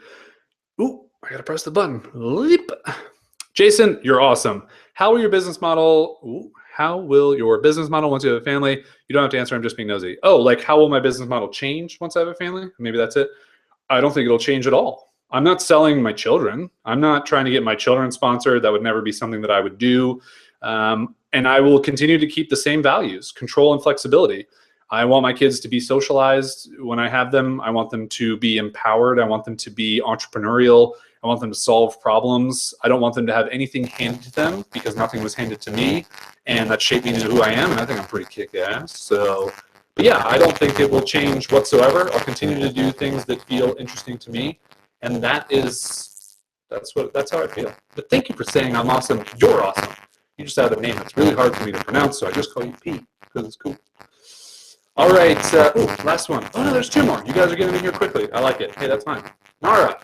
Ooh, I gotta press the button. Leap. Jason, you're awesome. How will your business model once you have a family? You don't have to answer, I'm just being nosy. Oh, like how will my business model change once I have a family? Maybe that's it. I don't think it'll change at all. I'm not selling my children. I'm not trying to get my children sponsored. That would never be something that I would do. And I will continue to keep the same values, control and flexibility. I want my kids to be socialized when I have them. I want them to be empowered. I want them to be entrepreneurial. I want them to solve problems. I don't want them to have anything handed to them because nothing was handed to me, and that shaped me into who I am, and I think I'm pretty kick-ass. So, but yeah, I don't think it will change whatsoever. I'll continue to do things that feel interesting to me, and that's how I feel. But thank you for saying I'm awesome. You're awesome. You just have a name that's really hard for me to pronounce, so I just call you P because it's cool. All right, last one. Oh no, there's two more. You guys are getting in here quickly. I like it. Hey, that's fine. Nara,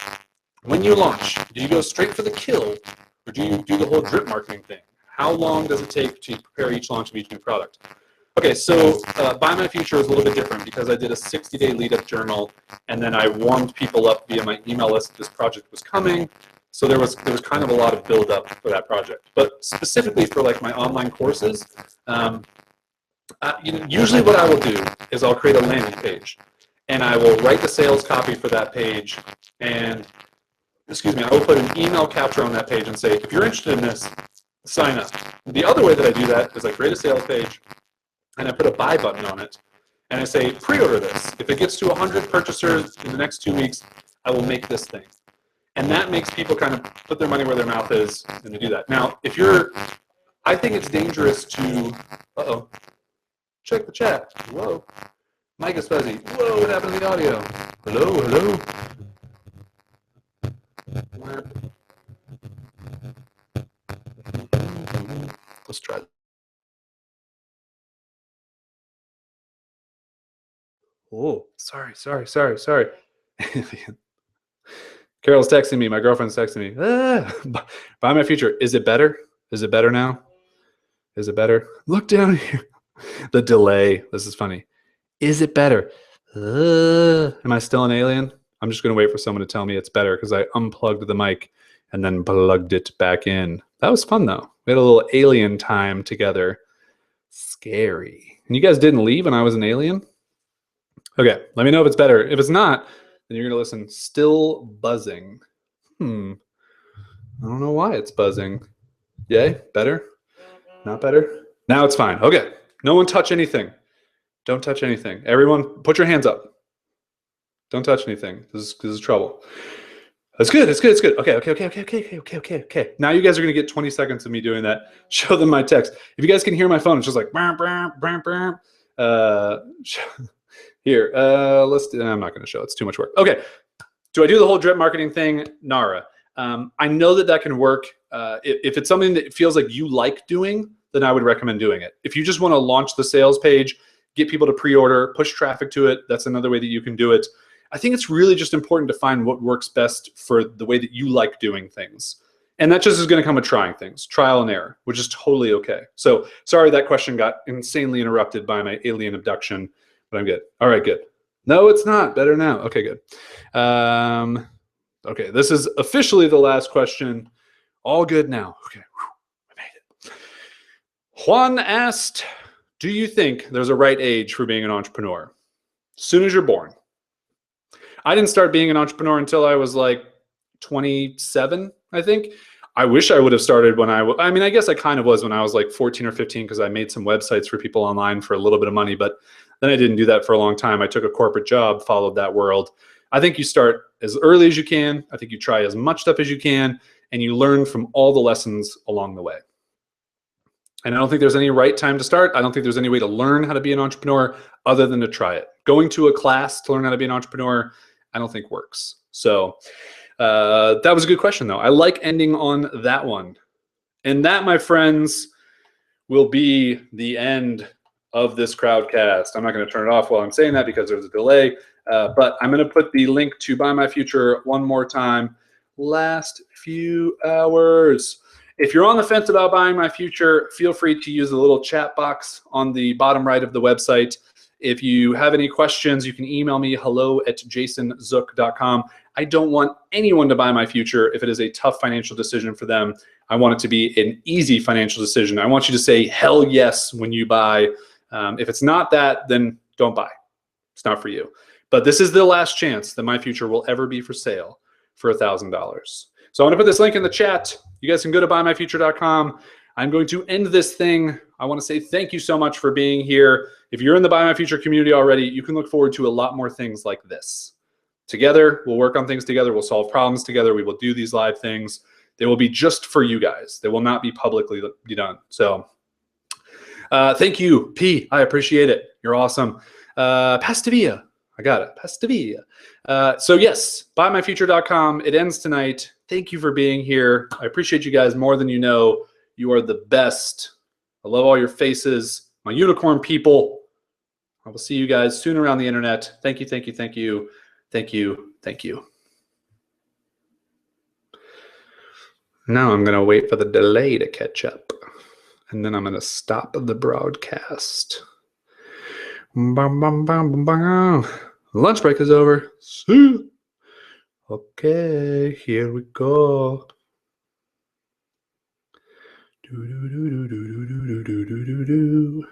when you launch, do you go straight for the kill, or do you do the whole drip marketing thing? How long does it take to prepare each launch of each new product? Okay, so Buy My Future is a little bit different because I did a 60-day lead-up journal, and then I warmed people up via my email list that this project was coming. So there was kind of a lot of build-up for that project. But specifically for like my online courses, usually what I will do is I'll create a landing page, and I will write the sales copy for that page, and I will put an email capture on that page and say, if you're interested in this, sign up. The other way that I do that is I create a sales page and I put a buy button on it, and I say, pre-order this. If it gets to 100 purchasers in the next 2 weeks, I will make this thing. And that makes people kind of put their money where their mouth is and to do that. Now, I think it's dangerous to, check the chat. Whoa. Mic is fuzzy. Whoa, what happened to the audio? Hello? Let's try. Oh, sorry. Carol's texting me. My girlfriend's texting me. Buy My Future. Is it better? Is it better now? Is it better? Look down here. The delay. This is funny. Is it better? Am I still an alien? I'm just going to wait for someone to tell me it's better because I unplugged the mic and then plugged it back in. That was fun, though. We had a little alien time together. Scary. And you guys didn't leave and I was an alien? Okay, let me know if it's better. If it's not, then you're going to listen. Still buzzing. I don't know why it's buzzing. Yay? Better? Not better? Now it's fine. Okay. No one touch anything. Don't touch anything. Everyone, put your hands up. Don't touch anything. This is trouble. That's good. It's good. Okay. Now you guys are going to get 20 seconds of me doing that. Show them my text. If you guys can hear my phone, it's just like, here, I'm not going to show. It's too much work. Okay. Do I do the whole drip marketing thing? Nara. I know that can work. If it's something that feels like you like doing, then I would recommend doing it. If you just want to launch the sales page, get people to pre-order, push traffic to it, that's another way that you can do it. I think it's really just important to find what works best for the way that you like doing things. And that just is going to come with trying things, trial and error, which is totally okay. So sorry that question got insanely interrupted by my alien abduction, but I'm good. All right, good. No, it's not. Better now. Okay, good. Okay, this is officially the last question. All good now. Okay, I made it. Juan asked, do you think there's a right age for being an entrepreneur? As soon as you're born. I didn't start being an entrepreneur until I was like 27, I think. I wish I would have started when I guess I kind of was when I was like 14 or 15 because I made some websites for people online for a little bit of money, but then I didn't do that for a long time. I took a corporate job, followed that world. I think you start as early as you can. I think you try as much stuff as you can, and you learn from all the lessons along the way. And I don't think there's any right time to start. I don't think there's any way to learn how to be an entrepreneur other than to try it. Going to a class to learn how to be an entrepreneur, I don't think works. So that was a good question, though. I like ending on that one. And that, my friends, will be the end of this Crowdcast. I'm not going to turn it off while I'm saying that because there's a delay, but I'm going to put the link to Buy My Future one more time. Last few hours. If you're on the fence about buying my future, feel free to use the little chat box on the bottom right of the website. If you have any questions, you can email me hello@jasonzook.com. I don't want anyone to buy my future if it is a tough financial decision for them. I want it to be an easy financial decision. I want you to say hell yes when you buy. If it's not that, then don't buy. It's not for you. But this is the last chance that my future will ever be for sale for $1,000. So I'm going to put this link in the chat. You guys can go to buymyfuture.com. I'm going to end this thing. I want to say thank you so much for being here. If you're in the Buy My Future community already, you can look forward to a lot more things like this. Together, we'll work on things together. We'll solve problems together. We will do these live things. They will be just for you guys. They will not be publicly done. So thank you, P. I appreciate it. You're awesome. Pastavia. I got it. Pastavia. So yes, buymyfuture.com. It ends tonight. Thank you for being here. I appreciate you guys more than you know. You are the best. I love all your faces, my unicorn people. I will see you guys soon around the internet. Thank you, thank you, thank you, thank you, thank you. Now I'm going to wait for the delay to catch up, and then I'm going to stop the broadcast. Bum, bum, bum, bum, bum. Lunch break is over. See? Okay, here we go. Do do do do do do do do do do do.